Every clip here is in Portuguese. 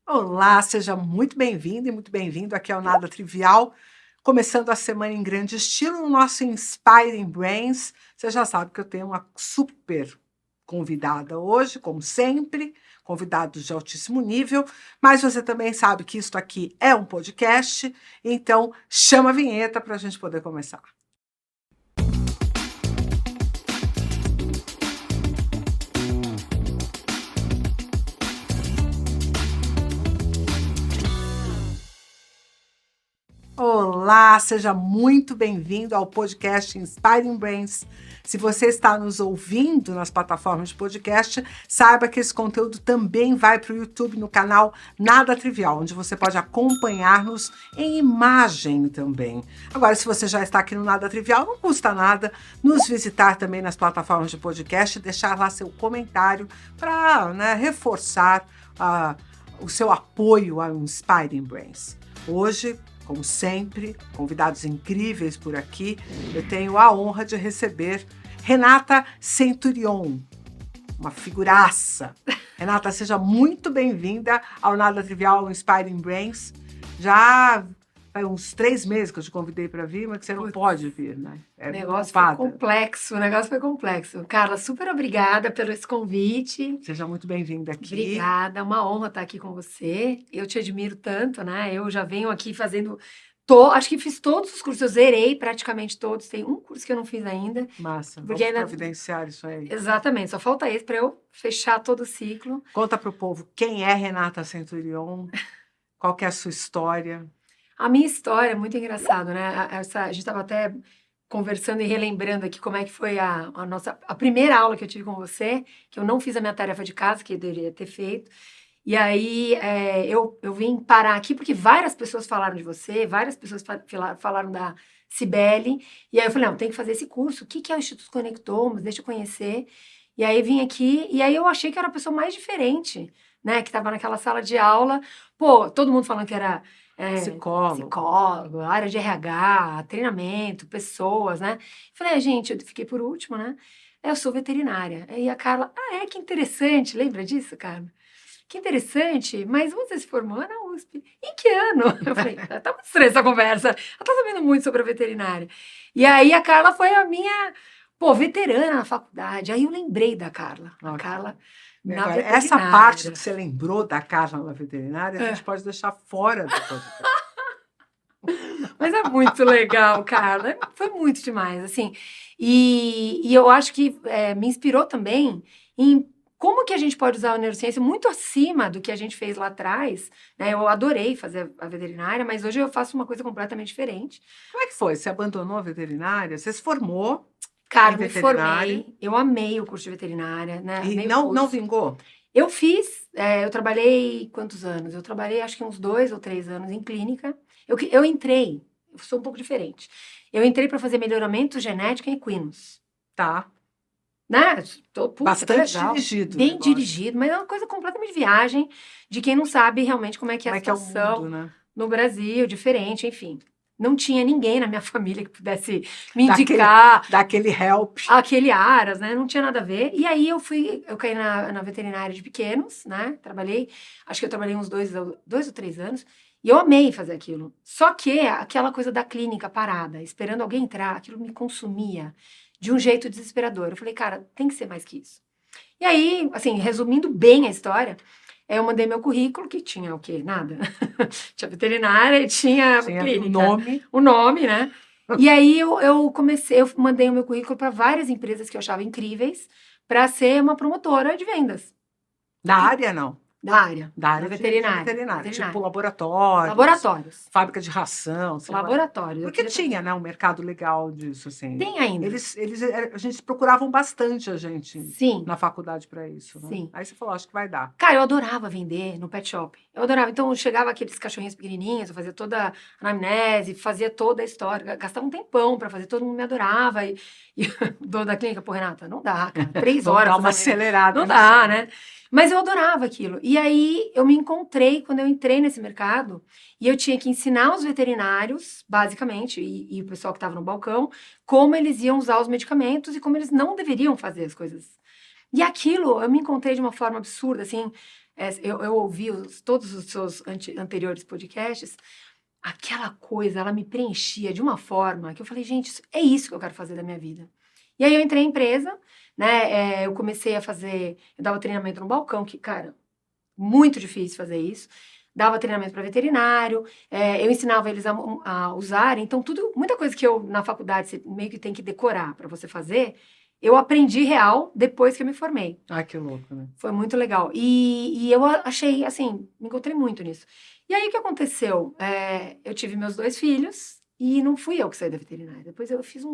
Olá, seja muito bem-vindo e muito bem-vindo aqui ao Nada Trivial, começando a semana em grande estilo no nosso Inspiring Brains. Você já sabe que eu tenho uma super convidada hoje, como sempre, convidados de altíssimo nível, mas você também sabe que isto aqui é um podcast, então chama a vinheta para a gente poder começar. Olá, seja muito bem-vindo ao podcast Inspiring Brains. Se você está nos ouvindo nas plataformas de podcast, saiba que esse conteúdo também vai para o YouTube no canal Nada Trivial, onde você pode acompanhar-nos em imagem também. Agora, se você já está aqui no Nada Trivial, não custa nada nos visitar também nas plataformas de podcast e deixar lá seu comentário para reforçar o seu apoio ao Inspiring Brains. Hoje, como sempre, convidados incríveis por aqui, eu tenho a honra de receber Renata Centurion, uma figuraça. Renata, seja muito bem-vinda ao Nada Trivial, ao Inspiring Brains. Já faz uns 3 meses que eu te convidei para vir, mas que você não pode vir, né? O negócio foi complexo. Carla, super obrigada pelo esse convite. Seja muito bem-vinda aqui. Obrigada, uma honra estar aqui com você. Eu te admiro tanto, né? Eu já venho aqui fazendo... acho que fiz todos os cursos, eu zerei praticamente todos. Tem um curso que eu não fiz ainda. Massa, porque vamos providenciar isso aí. Exatamente, só falta esse para eu fechar todo o ciclo. Conta para o povo quem é Renata Centurion, qual que é a sua história. A minha história é muito engraçada, né? A gente estava até conversando e relembrando aqui como é que foi a primeira aula que eu tive com você, que eu não fiz a minha tarefa de casa, que eu deveria ter feito. E aí eu vim parar aqui porque várias pessoas falaram de você, várias pessoas falaram da Cibele. E aí eu falei, não, tem que fazer esse curso. O que é o Instituto Conectomos? Deixa eu conhecer. E aí vim aqui, e aí eu achei que era a pessoa mais diferente, né? Que estava naquela sala de aula. Pô, todo mundo falando que era... psicólogo, área de RH, treinamento, pessoas, né? Falei, gente, eu fiquei por último, né? Eu sou veterinária. E a Carla, que interessante. Lembra disso, Carla? Que interessante, mas você se formou na USP. Em que ano? Eu falei, tá muito estranha essa conversa. Ela tá sabendo muito sobre a veterinária. E aí a Carla foi a minha, veterana na faculdade. Aí eu lembrei da Carla. A Carla... Agora, essa parte que você lembrou da Carla na veterinária, a gente pode deixar fora do podcast. Mas é muito legal, Carla. Foi muito demais, assim. E eu acho que me inspirou também em como que a gente pode usar a neurociência muito acima do que a gente fez lá atrás, né? Eu adorei fazer a veterinária, mas hoje eu faço uma coisa completamente diferente. Como é que foi? Você abandonou a veterinária? Você se formou? Cara, me formei, eu amei o curso de veterinária, né? E não vingou? Eu fiz, eu trabalhei quantos anos? Eu trabalhei acho que uns 2 ou 3 anos em clínica. Eu entrei, eu sou um pouco diferente. Eu entrei para fazer melhoramento genético em equinos. Tá. Né? Bastante dirigido. Bem dirigido, mas é uma coisa completamente viagem de quem não sabe realmente como é que é a situação o mundo, né? No Brasil, diferente, enfim. Não tinha ninguém na minha família que pudesse me indicar. Daquele help. Aquele aras, né? Não tinha nada a ver. E aí eu caí na veterinária de pequenos, né? Acho que eu trabalhei uns 2 ou 3 anos. E eu amei fazer aquilo. Só que aquela coisa da clínica parada, esperando alguém entrar, aquilo me consumia de um jeito desesperador. Eu falei, cara, tem que ser mais que isso. E aí, assim, resumindo bem a história, eu mandei meu currículo, que tinha o quê? Nada. Tinha veterinária e tinha clínica. O nome, né? E aí eu mandei o meu currículo para várias empresas que eu achava incríveis para ser uma promotora de vendas. Da área, não? Da área veterinária. Tipo laboratórios. Fábrica de ração. Laboratório. Porque tinha, né, um mercado legal disso, assim. Tem ainda. A gente procuravam bastante a gente Sim. Na faculdade para isso. Né? Sim. Aí você falou, acho que vai dar. Cara, eu adorava vender no pet shop. Eu adorava. Então, chegava aqueles cachorrinhos pequenininhos, eu fazia toda a anamnese, fazia toda a história. Gastava um tempão para fazer, todo mundo me adorava. E o dono da clínica, pô, Renata, não dá, cara. 3 horas. Dá uma acelerada. Não dá, né? Mas eu adorava aquilo. E aí, eu me encontrei, quando eu entrei nesse mercado, e eu tinha que ensinar os veterinários, basicamente, e o pessoal que estava no balcão, como eles iam usar os medicamentos e como eles não deveriam fazer as coisas. E aquilo, eu me encontrei de uma forma absurda, assim, Eu ouvi todos os seus anteriores podcasts, aquela coisa, ela me preenchia de uma forma que eu falei, gente, é isso que eu quero fazer da minha vida. E aí eu entrei em empresa, né? Eu comecei a fazer, eu dava treinamento no balcão, que, cara, muito difícil fazer isso. Dava treinamento para veterinário, eu ensinava eles a usarem. Então, muita coisa que eu, na faculdade, você meio que tem que decorar para você fazer, eu aprendi real depois que eu me formei. Ah, que louco, né? Foi muito legal. E eu achei, assim, me encontrei muito nisso. E aí, o que aconteceu? Eu tive meus 2 filhos e não fui eu que saí da veterinária. Depois eu fiz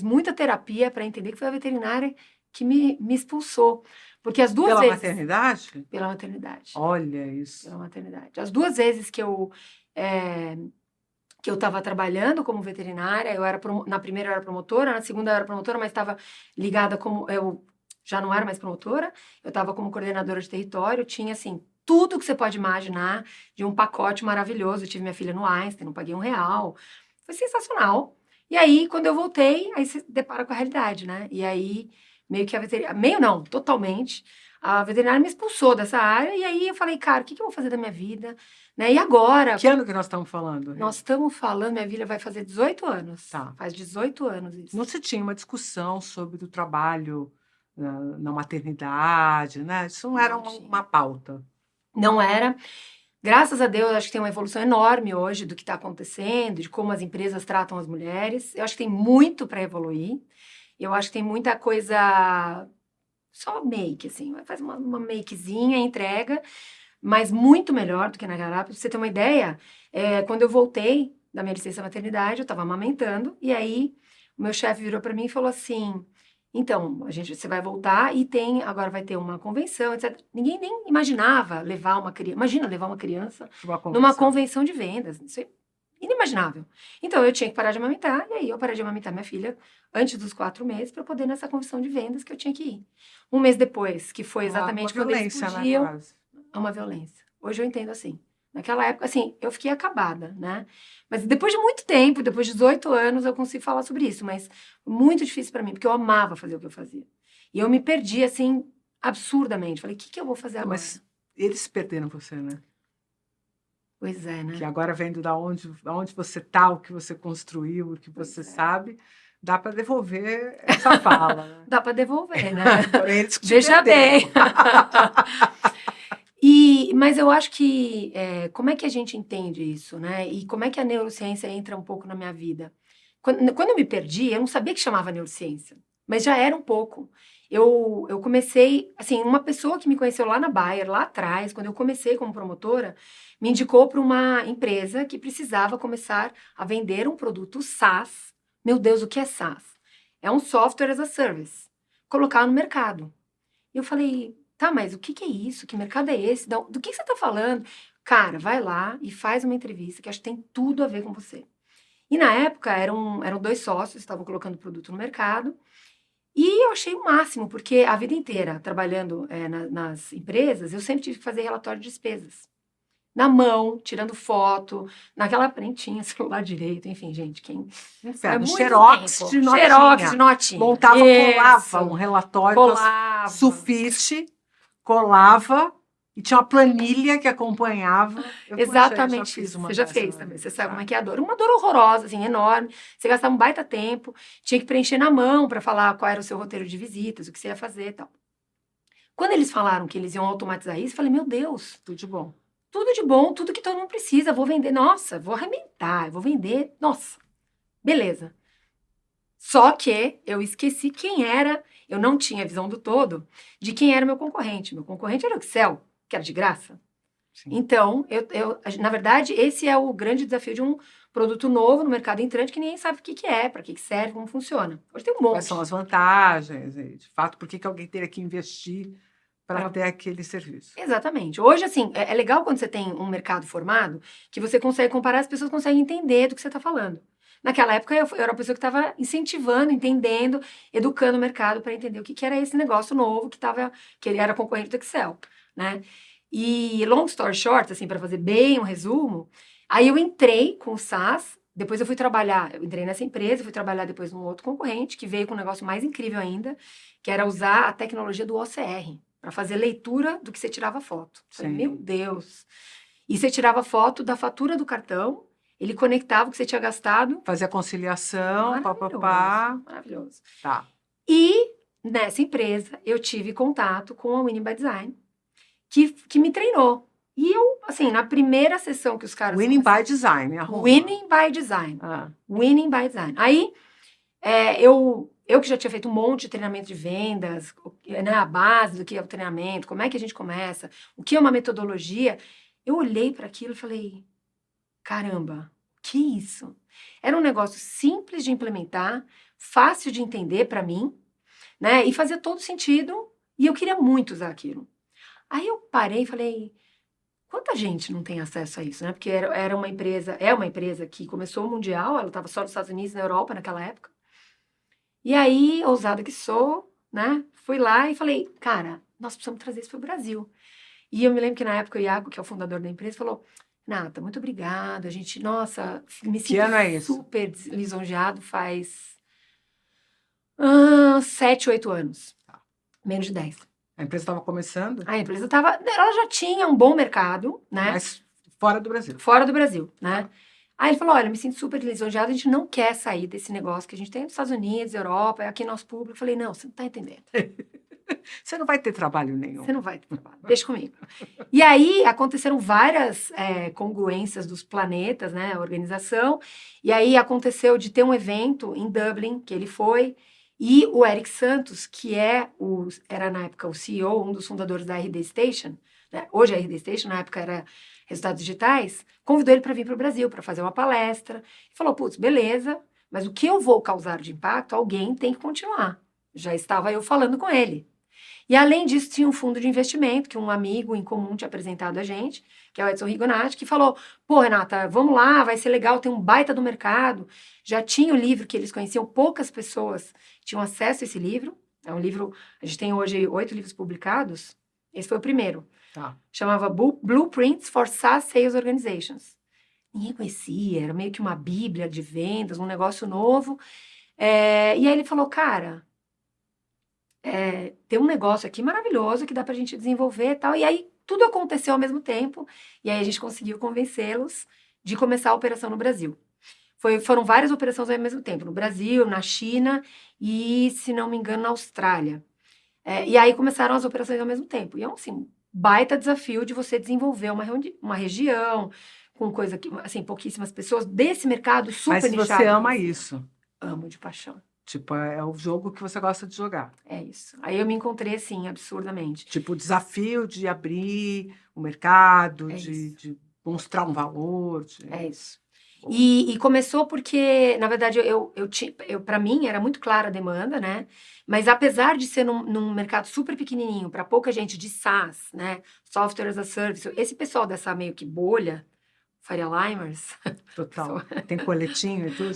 muita terapia para entender que foi a veterinária que me expulsou. Porque as 2 Pela vezes... maternidade? Pela maternidade. Olha isso. Pela maternidade. As 2 vezes que eu estava trabalhando como veterinária, na primeira eu era promotora, na segunda eu era promotora, mas estava ligada como... Eu já não era mais promotora, eu estava como coordenadora de território, tinha, assim, tudo que você pode imaginar de um pacote maravilhoso. Eu tive minha filha no Einstein, não paguei R$1. Foi sensacional. E aí, quando eu voltei, aí você depara com a realidade, né? E aí, meio que a veterinária... Meio não, totalmente. A veterinária me expulsou dessa área, e aí eu falei, cara, o que eu vou fazer da minha vida? Né? E agora? Que ano que nós estamos falando? Nós estamos falando, minha filha vai fazer 18 anos. Tá. Faz 18 anos isso. Não se tinha uma discussão sobre o trabalho na maternidade, né? Isso não era uma pauta. Não era. Graças a Deus, acho que tem uma evolução enorme hoje do que está acontecendo, de como as empresas tratam as mulheres. Eu acho que tem muito para evoluir. Eu acho que tem muita coisa... Só make, assim. Vai fazer uma makezinha, entrega, mas muito melhor do que naquela época. Pra você ter uma ideia, quando eu voltei da minha licença maternidade, eu estava amamentando, e aí o meu chefe virou para mim e falou assim, então, você vai voltar e agora vai ter uma convenção, etc. Ninguém nem imaginava levar uma criança. Imagina levar uma criança numa convenção de vendas. Isso é inimaginável. Então, eu tinha que parar de amamentar, e aí eu parei de amamentar minha filha antes dos 4 meses para poder ir nessa convenção de vendas que eu tinha que ir. 1 mês depois, que foi exatamente quando eles podiam... É uma violência. Hoje eu entendo assim. Naquela época, assim, eu fiquei acabada, né? Mas depois de muito tempo, depois de 18 anos, eu consigo falar sobre isso. Mas muito difícil para mim, porque eu amava fazer o que eu fazia. E eu me perdi, assim, absurdamente. Falei, o que eu vou fazer agora? Mas eles perderam você, né? Pois é, né? Que agora vendo da onde você tá, o que você construiu, o que você sabe, dá para devolver essa fala. Né? Dá para devolver, né? Eles que Veja bem. Mas eu acho que, como é que a gente entende isso, né? E como é que a neurociência entra um pouco na minha vida? Quando eu me perdi, eu não sabia que chamava neurociência, mas já era um pouco. Eu comecei, assim, uma pessoa que me conheceu lá na Bayer, lá atrás, quando eu comecei como promotora, me indicou para uma empresa que precisava começar a vender um produto SaaS. Meu Deus, o que é SaaS? É um software as a service. Colocar no mercado. E eu falei... Tá, mas o que é isso? Que mercado é esse? Do que você está falando? Cara, vai lá e faz uma entrevista que acho que tem tudo a ver com você. E na época eram 2 sócios, estavam colocando produto no mercado. E eu achei o máximo, porque a vida inteira, trabalhando nas empresas, eu sempre tive que fazer relatório de despesas. Na mão, tirando foto, naquela nem tinha celular direito, enfim, gente, Inferno, xerox de notinha. Xerox de notinha. Montava, colava um relatório, sulfite, colava e tinha uma planilha que acompanhava. Exatamente isso. Você já fez também. Você sabe como é que é a dor. Uma dor horrorosa, assim, enorme. Você gastava um baita tempo, tinha que preencher na mão para falar qual era o seu roteiro de visitas, o que você ia fazer e tal. Quando eles falaram que eles iam automatizar isso, eu falei, meu Deus, tudo de bom. Tudo de bom, tudo que todo mundo precisa. Vou vender, nossa, vou arrebentar, vou vender, nossa, beleza. Só que eu esqueci quem era, eu não tinha visão do todo de quem era meu concorrente. Meu concorrente era o Excel, que era de graça. Sim. Então, na verdade, esse é o grande desafio de um produto novo no mercado entrante que ninguém sabe o que é, para que serve, como funciona. Hoje tem um monte. Quais são as vantagens, de fato, por que alguém teria que investir para ter aquele serviço. Exatamente. Hoje, assim, é legal quando você tem um mercado formado, que você consegue comparar, as pessoas conseguem entender do que você está falando. Naquela época, eu era a pessoa que estava incentivando, entendendo, educando o mercado para entender o que era esse negócio novo que ele era concorrente do Excel, né? E, long story short, assim, para fazer bem um resumo, aí eu entrei com o SaaS, depois eu fui trabalhar, eu entrei nessa empresa, fui trabalhar depois num outro concorrente, que veio com um negócio mais incrível ainda, que era usar a tecnologia do OCR. para fazer leitura do que você tirava foto. Falei, Sim. meu Deus. E você tirava foto da fatura do cartão, ele conectava o que você tinha gastado. Fazer a conciliação, Maravilhoso, papapá. maravilhoso. Tá. E nessa empresa eu tive contato com a Winning by Design, que me treinou. E eu, assim, na primeira sessão que os caras... Winning by Design, arruma. Winning by Design. Ah. Winning by Design. Aí, eu que já tinha feito um monte de treinamento de vendas, né, a base do que é o treinamento, como é que a gente começa, o que é uma metodologia, eu olhei para aquilo e falei, caramba, que isso? Era um negócio simples de implementar, fácil de entender para mim, né, e fazia todo sentido, e eu queria muito usar aquilo. Aí eu parei e falei, quanta gente não tem acesso a isso, né? Porque era uma empresa, é uma empresa que começou o mundial, ela estava só nos Estados Unidos e na Europa naquela época. E aí, ousada que sou, né? Fui lá e falei, cara, nós precisamos trazer isso para o Brasil. E eu me lembro que na época o Iago, que é o fundador da empresa, falou, Nata, muito obrigada, a gente, nossa, me Que ano é sinto isso? super lisonjeado faz 7, 8 anos. Menos de 10. A empresa estava começando, A empresa ela já tinha um bom mercado, né? mas fora do Brasil. Fora do Brasil, né? Aí ele falou, olha, me sinto super lisonjeado, a gente não quer sair desse negócio que a gente tem nos Estados Unidos, Europa, é aqui nosso público. Eu falei, não, você não tá entendendo. Você não vai ter trabalho nenhum. Você não vai ter trabalho, deixa comigo. E aí aconteceram várias congruências dos planetas, né, a organização, e aí aconteceu de ter um evento em Dublin, que ele foi, e o Eric Santos, que era na época o CEO, um dos fundadores da RD Station, né, hoje é a RD Station, na época era Resultados Digitais, convidou ele para vir para o Brasil, para fazer uma palestra, e falou, putz, beleza, mas o que eu vou causar de impacto, alguém tem que continuar. Já estava eu falando com ele. E, além disso, tinha um fundo de investimento que um amigo em comum tinha apresentado a gente, que é o Edson Rigonati, que falou, pô, Renata, vamos lá, vai ser legal, tem um baita do mercado. Já tinha o livro que eles conheciam, poucas pessoas tinham acesso a esse livro. É um livro, a gente tem hoje 8 livros publicados, esse foi o primeiro. Tá. Chamava Blueprints for SaaS Sales Organizations. Ninguém conhecia, era meio que uma bíblia de vendas, um negócio novo. E aí ele falou, cara... tem um negócio aqui maravilhoso que dá pra gente desenvolver e tal. E aí tudo aconteceu ao mesmo tempo. E aí a gente conseguiu convencê-los de começar a operação no Brasil. Foram várias operações ao mesmo tempo. No Brasil, na China e, se não me engano, na Austrália. E aí começaram as operações ao mesmo tempo. E é assim, baita desafio de você desenvolver uma região com coisa que, assim, pouquíssimas pessoas desse mercado super Mas nichado. você ama isso. Amo de paixão. Tipo, é o jogo que você gosta de jogar. É isso. Aí eu me encontrei, assim, absurdamente. Tipo, o desafio de abrir o mercado, É de mostrar um valor. É isso. E começou porque, na verdade, para mim era muito clara a demanda, né? Mas apesar de ser num mercado super pequenininho, para pouca gente de SaaS, né? Software as a Service, esse pessoal dessa meio que bolha, Faria Limers. Total. Tem coletinho e tudo?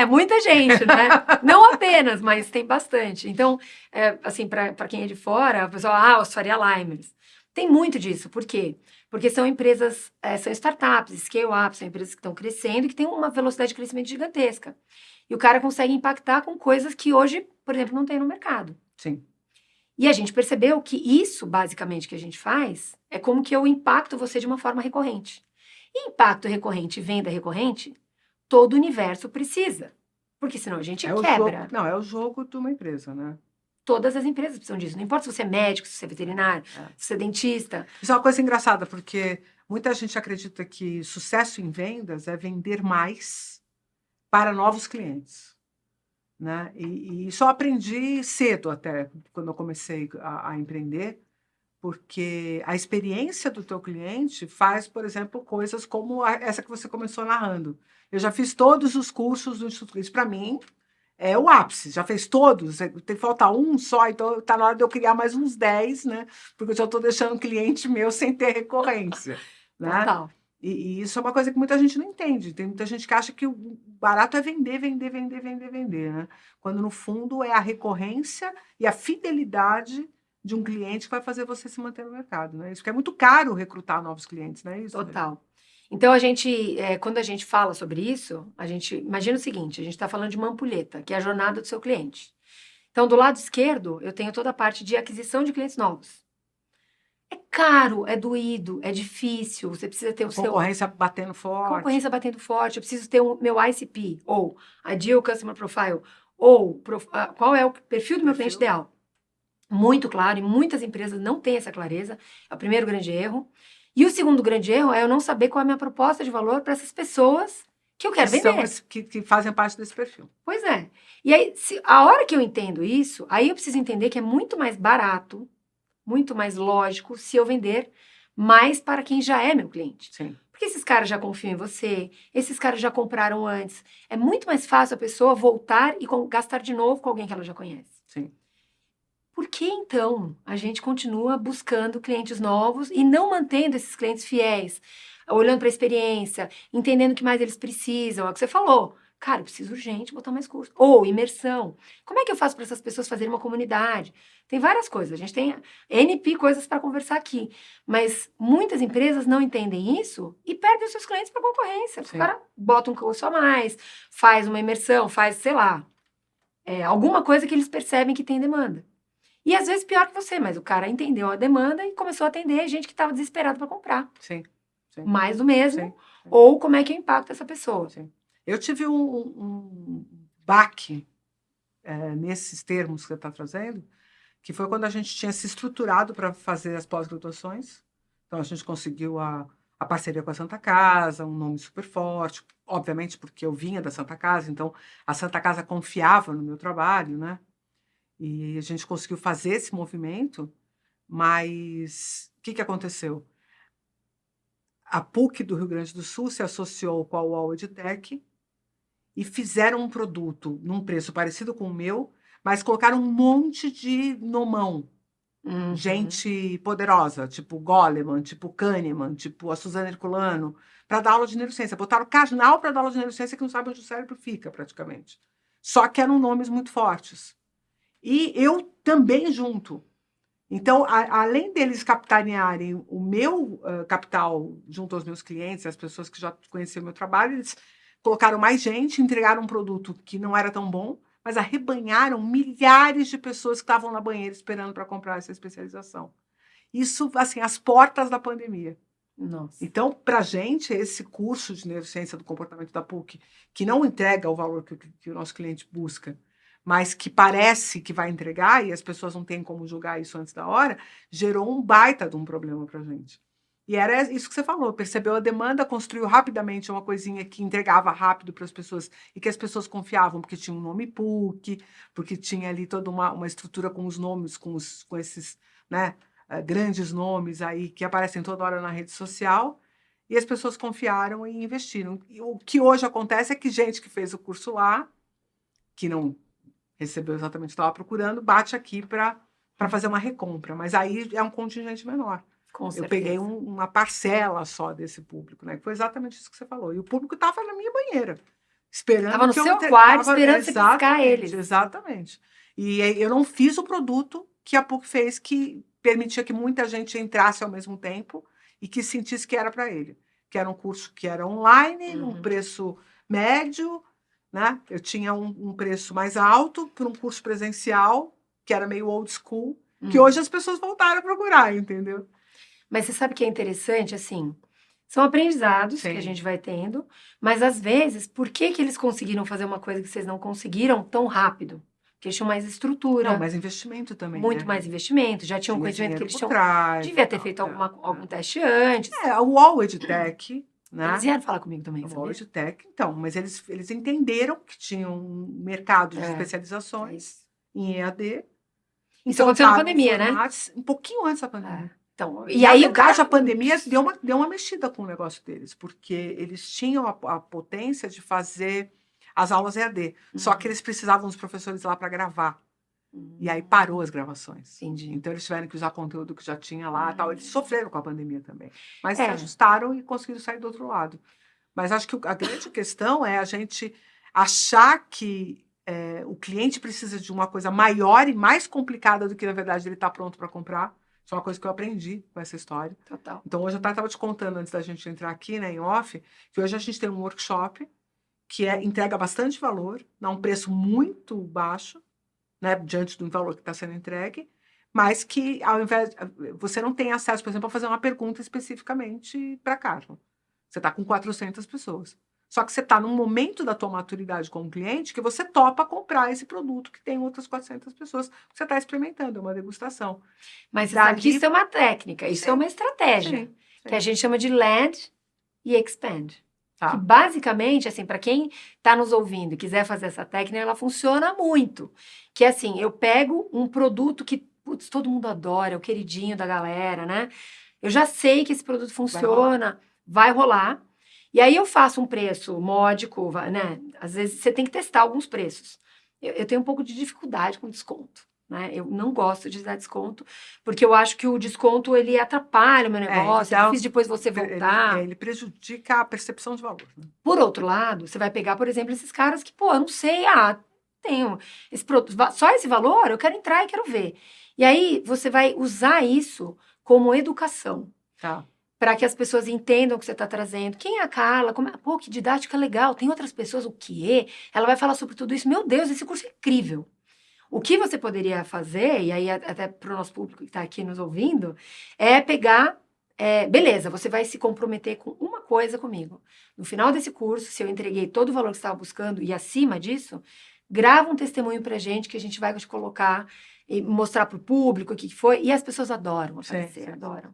Muita gente, né? Não apenas, mas tem bastante. Então, assim, para quem é de fora, o pessoal, os Faria Limers. Tem muito disso. Por quê? Porque são empresas, são startups, scale-up, são empresas que estão crescendo e que têm uma velocidade de crescimento gigantesca. E o cara consegue impactar com coisas que hoje, por exemplo, não tem no mercado. Sim. E a gente percebeu que isso, basicamente, que a gente faz, é como que eu impacto você de uma forma recorrente. E impacto recorrente e venda recorrente, todo o universo precisa. Porque senão a gente quebra. É o jogo de uma empresa, né? Todas as empresas precisam disso. Não importa se você é médico, se você é veterinário, se você é dentista. Isso é uma coisa engraçada, porque muita gente acredita que sucesso em vendas é vender mais para novos clientes. Né? E isso eu aprendi cedo até, quando eu comecei a empreender, porque a experiência do teu cliente faz, por exemplo, coisas como essa que você começou narrando. Eu já fiz todos os cursos do Instituto. Isso, para mim, é o ápice. Já fez todos. Tem falta um só, então está na hora de eu criar mais uns 10, né? Porque eu já estou deixando o cliente meu sem ter recorrência. Né? Total. E isso é uma coisa que muita gente não entende. Tem muita gente que acha que o barato é vender, né? Quando, no fundo, é a recorrência e a fidelidade de um cliente que vai fazer você se manter no mercado, né? Isso que é muito caro recrutar novos clientes, não é isso? Total. Então, quando a gente fala sobre isso, a gente imagina o seguinte, a gente está falando de uma ampulheta, que é a jornada do seu cliente. Então, do lado esquerdo, eu tenho toda a parte de aquisição de clientes novos. caro, é doído, é difícil, você precisa ter o seu... Concorrência batendo forte. Concorrência batendo forte, eu preciso ter o meu ICP, ou Ideal Customer Profile, ou qual é o perfil do meu cliente ideal. Muito claro, e muitas empresas não têm essa clareza, é o primeiro grande erro. E o segundo grande erro é eu não saber qual é a minha proposta de valor para essas pessoas que eu quero vender. Que fazem parte desse perfil. Pois é. E aí, a hora que eu entendo isso, aí eu preciso entender que é muito mais barato, muito mais lógico se eu vender mais para quem já é meu cliente. Sim. Porque esses caras já confiam em você, esses caras já compraram antes. É muito mais fácil a pessoa voltar e gastar de novo com alguém que ela já conhece. Sim. Por que, então, a gente continua buscando clientes novos e não mantendo esses clientes fiéis? Olhando para a experiência, entendendo o que mais eles precisam. É o que você falou. Cara, eu preciso urgente botar mais curso. Ou imersão. Como é que eu faço para essas pessoas fazerem uma comunidade? Tem várias coisas. A gente tem NP coisas para conversar aqui. Mas muitas empresas não entendem isso e perdem os seus clientes para concorrência. Sim. O cara bota um curso a mais, faz uma imersão, faz, sei lá, alguma coisa que eles percebem que tem demanda. E às vezes pior que você, mas o cara entendeu a demanda e começou a atender gente que estava desesperada para comprar. Sim. Sim. Mais do mesmo. Sim. Ou como é que eu impacto essa pessoa. Sim. Eu tive um baque nesses termos que você está trazendo, que foi quando a gente tinha se estruturado para fazer as pós-graduações. Então, a gente conseguiu a parceria com a Santa Casa, um nome super forte, obviamente porque eu vinha da Santa Casa, então a Santa Casa confiava no meu trabalho, né? E a gente conseguiu fazer esse movimento, mas o que aconteceu? A PUC do Rio Grande do Sul se associou com a UOL EdTech e fizeram um produto num preço parecido com o meu, mas colocaram um monte de nomão. Uhum. Gente poderosa, tipo Goleman, tipo Kahneman, tipo a Suzana Herculano, para dar aula de neurociência. Botaram canal para dar aula de neurociência que não sabe onde o cérebro fica, praticamente. Só que eram nomes muito fortes. E eu também junto. Então, além deles capitanearem o meu capital junto aos meus clientes, as pessoas que já conheciam o meu trabalho, eles colocaram mais gente, entregaram um produto que não era tão bom, mas arrebanharam milhares de pessoas que estavam na banheira esperando para comprar essa especialização. Isso, assim, às portas da pandemia. Nossa. Então, para a gente, esse curso de neurociência do comportamento da PUC, que não entrega o valor que o nosso cliente busca, mas que parece que vai entregar, e as pessoas não têm como julgar isso antes da hora, gerou um baita de um problema para a gente. E era isso que você falou, percebeu a demanda, construiu rapidamente uma coisinha que entregava rápido para as pessoas e que as pessoas confiavam, porque tinha um nome PUC, porque tinha ali toda uma estrutura com os nomes, com esses, né, grandes nomes aí que aparecem toda hora na rede social, e as pessoas confiaram e investiram. E o que hoje acontece é que gente que fez o curso lá, que não recebeu exatamente o que estava procurando, bate aqui para fazer uma recompra, mas aí é um contingente menor. Com certeza. Eu peguei uma parcela só desse público, né? Foi exatamente isso que você falou. E o público estava na minha banheira, esperando Estava no que eu seu quarto, esperando você piscar exatamente, eles. Exatamente. E eu não fiz o produto que a PUC fez, que permitia que muita gente entrasse ao mesmo tempo e que sentisse que era para ele. Que era um curso que era online, um preço médio, né? Eu tinha um preço mais alto para um curso presencial, que era meio old school, que hoje as pessoas voltaram a procurar, entendeu? Mas você sabe que é interessante, assim, são aprendizados que a gente vai tendo, mas às vezes, por que eles conseguiram fazer uma coisa que vocês não conseguiram tão rápido? Porque eles tinham mais estrutura. Não, mais investimento também, muito mais investimento, já tinham conhecimento que eles tinham. Devia ter feito algum teste antes. O UOL EdTech, né? Eles vieram falar comigo também, O UOL EdTech, então, mas eles entenderam que tinha um mercado de especializações em EAD. Isso aconteceu na pandemia, né? Um pouquinho antes da pandemia. Então, e aí, o caso da pandemia deu uma mexida com o negócio deles, porque eles tinham a potência de fazer as aulas EAD, só que eles precisavam dos professores lá para gravar. E aí parou as gravações. Entendi. Então, eles tiveram que usar conteúdo que já tinha lá. Tal. Eles sofreram com a pandemia também. Mas se ajustaram e conseguiram sair do outro lado. Mas acho que a grande questão é a gente achar que o cliente precisa de uma coisa maior e mais complicada do que, na verdade, ele está pronto para comprar. Isso é uma coisa que eu aprendi com essa história. Total. Então, hoje eu estava te contando, antes da gente entrar aqui, né, em off, que hoje a gente tem um workshop que entrega bastante valor, a um preço muito baixo, né, diante do valor que está sendo entregue, mas que ao invés você não tem acesso, por exemplo, a fazer uma pergunta especificamente para Carla. Você está com 400 pessoas. Só que você está num momento da tua maturidade como cliente que você topa comprar esse produto que tem outras 400 pessoas que você está experimentando, é uma degustação. Mas você Dali- sabe que isso é uma técnica, isso Sim, é uma estratégia, sim, que a gente chama de land e expand. Que Tá. basicamente, assim, para quem está nos ouvindo e quiser fazer essa técnica, ela funciona muito. Que assim, eu pego um produto que, putz, todo mundo adora, é o queridinho da galera, né? Eu já sei que esse produto funciona, vai rolar. E aí eu faço um preço módico, né? Às vezes você tem que testar alguns preços. Eu tenho um pouco de dificuldade com desconto, né? Eu não gosto de dar desconto, porque eu acho que o desconto, ele atrapalha o meu negócio, é Então, difícil depois você voltar. ele prejudica a percepção de valor. Né? Por outro lado, você vai pegar, por exemplo, esses caras que, pô, eu não sei, tenho esse produto, só esse valor, eu quero entrar e quero ver. E aí você vai usar isso como educação, Tá. para que as pessoas entendam o que você está trazendo. Quem é a Carla? Pô, que didática legal. Tem outras pessoas, o quê? Ela vai falar sobre tudo isso. Meu Deus, esse curso é incrível. O que você poderia fazer, e aí até para o nosso público que está aqui nos ouvindo, é pegar, beleza, você vai se comprometer com uma coisa comigo. No final desse curso, se eu entreguei todo o valor que você estava buscando e acima disso, grava um testemunho para gente que a gente vai te colocar e mostrar para o público o que foi. E as pessoas adoram aparecer, adoram.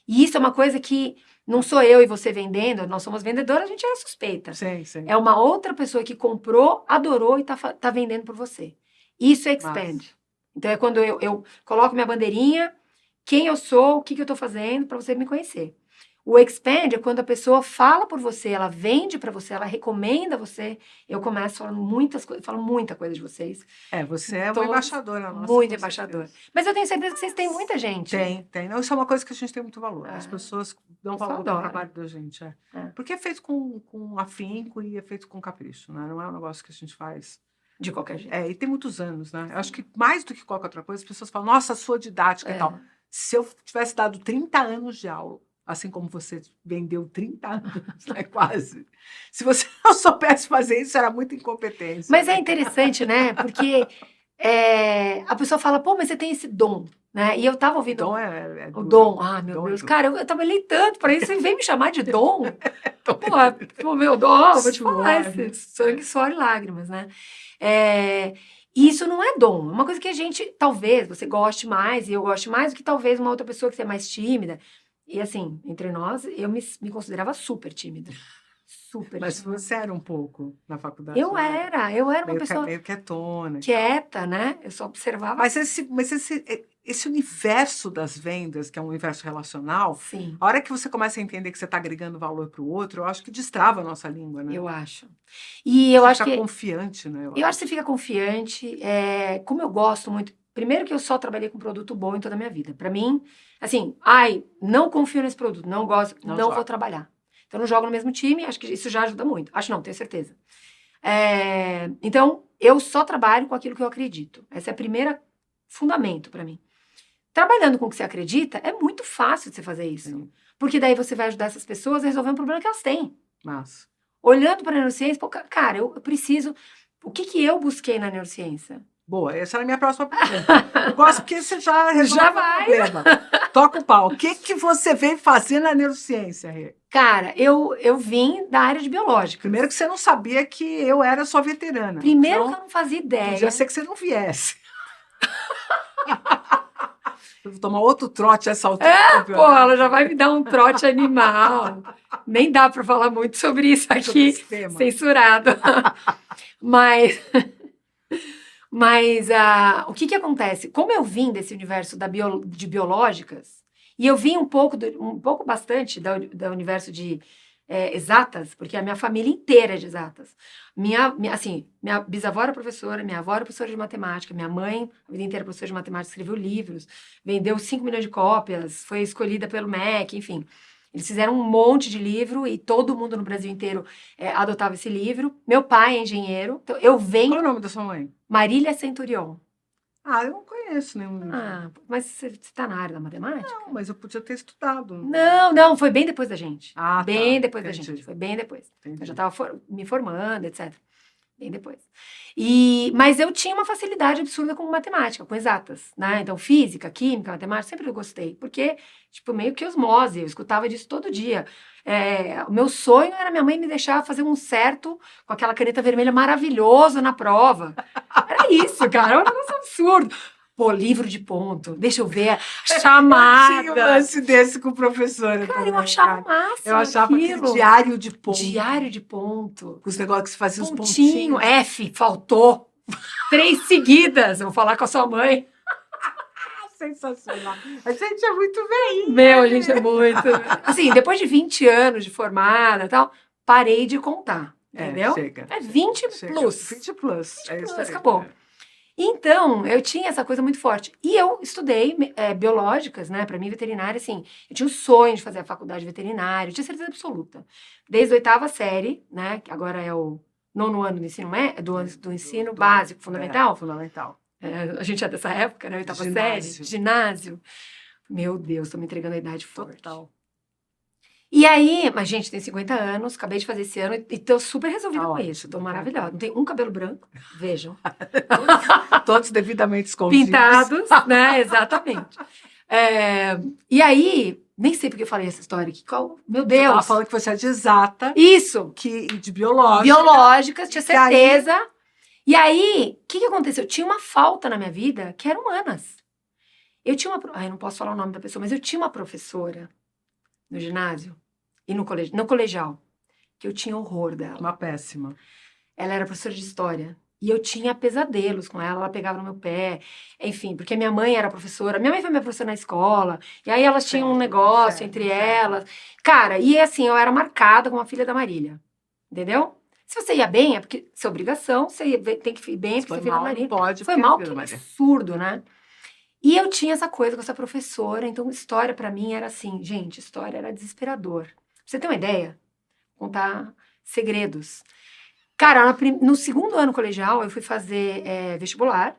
E isso é uma coisa que não sou eu e você vendendo, nós somos vendedoras, a gente é suspeita. Sim. É uma outra pessoa que comprou, adorou e tá vendendo por você. Isso é expand. Massa. Então é quando eu coloco minha bandeirinha, quem eu sou, o que eu estou fazendo, para você me conhecer. O expand é quando a pessoa fala por você, ela vende para você, ela recomenda você. Eu começo falando muitas coisas, falo muita coisa de vocês. Você é uma embaixadora nossa. Muito embaixadora. Mas eu tenho certeza que vocês têm muita gente. Tem. Não, isso é uma coisa que a gente tem muito valor. As pessoas dão valor adora. ao trabalho da gente. Porque é feito com afinco e é feito com capricho, né? Não é um negócio que a gente faz de qualquer jeito. E tem muitos anos, né? Eu acho que mais do que qualquer outra coisa, as pessoas falam, nossa, a sua didática e tal. Se eu tivesse dado 30 anos de aula, assim como você vendeu 30 anos, né? Quase. Se você não soubesse fazer isso, era muita incompetência. Mas é interessante, né? Porque a pessoa fala, pô, mas você tem esse dom, né? E eu tava ouvindo... O dom o dom, meu Deus. Cara, eu trabalhei tanto para isso, você vem me chamar de dom? Pô, meu dom, vou te falar, sangue, suor e lágrimas, né? E isso não é dom, é uma coisa que a gente, talvez, você goste mais, e eu goste mais do que talvez uma outra pessoa que é mais tímida. E assim, entre nós, eu me considerava super tímida. Super Mas tímida. você era um pouco na faculdade? Eu era uma pessoa... meio quietona. Quieta, né? Eu só observava. Mas esse universo das vendas, que é um universo relacional, Sim. A hora que você começa a entender que você está agregando valor para o outro, eu acho que destrava a nossa língua, né? Eu acho. E eu acho que... fica confiante, né? Eu acho que você fica confiante. Como eu gosto muito... Primeiro que eu só trabalhei com produto bom em toda a minha vida. Para mim, assim, não confio nesse produto, não gosto, não vou trabalhar. Então, eu não jogo no mesmo time, acho que isso já ajuda muito. Acho não, tenho certeza. Então, eu só trabalho com aquilo que eu acredito. Esse é o primeiro fundamento para mim. Trabalhando com o que você acredita, é muito fácil de você fazer isso. Sim. Porque daí você vai ajudar essas pessoas a resolver um problema que elas têm. Massa. Olhando para a neurociência, cara, eu preciso... O que eu busquei na neurociência? Boa, essa era a minha próxima pergunta. Eu gosto porque você já resolveu o problema. Toca o pau. O que você veio fazer na neurociência, Rê? Cara, eu vim da área de biológica. Primeiro que você não sabia que eu era sua veterana. Primeiro então, que eu não fazia ideia. Podia ser que você não viesse. Eu vou tomar outro trote essa altura. Pô, ela já vai me dar um trote animal. Nem dá para falar muito sobre isso aqui, censurado. Mas o que acontece? Como eu vim desse universo de biológicas, e eu vim bastante do universo de exatas, porque a minha família inteira é de exatas. Minha bisavó era professora, minha avó era professora de matemática, minha mãe, a vida inteira professora de matemática, escreveu livros, vendeu 5 milhões de cópias, foi escolhida pelo MEC, enfim. Eles fizeram um monte de livro e todo mundo no Brasil inteiro adotava esse livro. Meu pai é engenheiro, então eu venho... Qual é o nome da sua mãe? Marília Centurion. Eu não conheço nenhum. Mas você está na área da matemática? Não, mas eu podia ter estudado. Não, foi bem depois da gente. Depois da gente, foi bem depois. Entendi. Eu já estava me formando, etc. bem depois. Mas eu tinha uma facilidade absurda com matemática, com exatas, né? Então, física, química, matemática, sempre eu gostei. Porque, tipo, meio que osmose, eu escutava disso todo dia. O meu sonho era minha mãe me deixar fazer um certo com aquela caneta vermelha maravilhoso na prova. Era isso, cara, era um negócio absurdo. Pô, livro de ponto, deixa eu ver, chamada. Tinha um lance desse com professora. Cara, também, eu achava cara. máximo Eu achava aquilo. aquele diário de ponto. Diário de ponto. Com os negócios que você fazia os Pontinho. pontinhos. F, faltou. 3 seguidas. Eu vou falar com a sua mãe. Sensacional. A gente é muito bem. Meu, a gente é muito... Assim, depois de 20 anos de formada e tal, parei de contar. Entendeu? Chega. É 20 Chega. plus. 20 plus. 20 É isso plus, aí. acabou. Então, eu tinha essa coisa muito forte. E eu estudei biológicas, né? Pra mim, veterinária, assim, eu tinha o sonho de fazer a faculdade de veterinária, eu tinha certeza absoluta. Desde a 8ª série, né? Que agora é o 9º ano do ensino, do ensino básico, fundamental. Fundamental. A gente é dessa época, né? 8ª série, ginásio. Meu Deus, tô me entregando a idade forte. Total. E aí, mas gente, tem 50 anos, acabei de fazer esse ano e tô super resolvida com ótimo, isso. Tô maravilhosa. Não tenho um cabelo branco, vejam. Todos devidamente escondidos. Pintados, né? Exatamente. E aí, nem sei porque eu falei essa história aqui. Meu Você Deus. estava falando que você é de exata. Isso. De biológica. Biológicas, tinha certeza. Aí... E aí, o que aconteceu? Tinha uma falta na minha vida que era humanas. Eu tinha eu não posso falar o nome da pessoa, mas eu tinha uma professora no ginásio e no colegial, que eu tinha horror dela. Uma péssima. Ela era professora de história. E eu tinha pesadelos com ela pegava no meu pé. Enfim, porque minha mãe era professora. Minha mãe foi minha professora na escola. E aí elas tinham um negócio entre elas. Cara, e assim, eu era marcada como a filha da Marília. Entendeu? Se você ia bem, é porque isso é obrigação. Você tem que ir bem, porque você é filha da Marília. Foi mal, que absurdo, né? E eu tinha essa coisa com essa professora. Então, história pra mim era assim. Gente, história era desesperador. Pra você ter uma ideia? Contar segredos. Cara, no 2º ano colegial, eu fui fazer vestibular